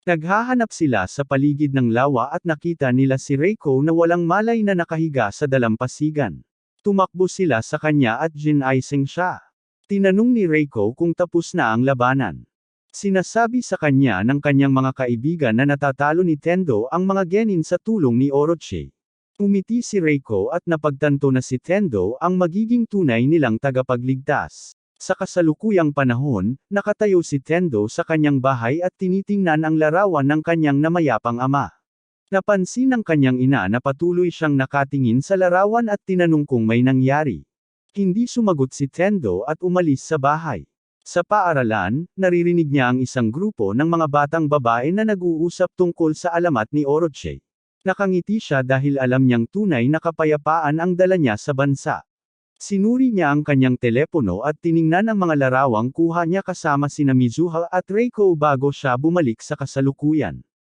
A: Naghahanap sila sa paligid ng lawa at nakita nila si Reiko na walang malay na nakahiga sa dalampasigan. Tumakbo sila sa kanya at ginaising siya. Tinanong ni Reiko kung tapos na ang labanan. Sinasabi sa kanya ng kanyang mga kaibigan na natatalo ni Tendo ang mga genin sa tulong ni Orochi. Umiti si Reiko at napagtanto na si Tendo ang magiging tunay nilang tagapagligtas. Sa kasalukuyang panahon, nakatayo si Tendo sa kanyang bahay at tinitingnan ang larawan ng kanyang namayapang ama. Napansin ng kanyang ina na patuloy siyang nakatingin sa larawan at tinanong kung may nangyari. Hindi sumagot si Tendo at umalis sa bahay. Sa paaralan, naririnig niya ang isang grupo ng mga batang babae na nag-uusap tungkol sa alamat ni Orochi. Nakangiti siya dahil alam niyang tunay na kapayapaan ang dala niya sa bansa. Sinuri niya ang kanyang telepono at tiningnan ang mga larawang kuha niya kasama sina Mizuha at Reiko bago siya bumalik sa kasalukuyan.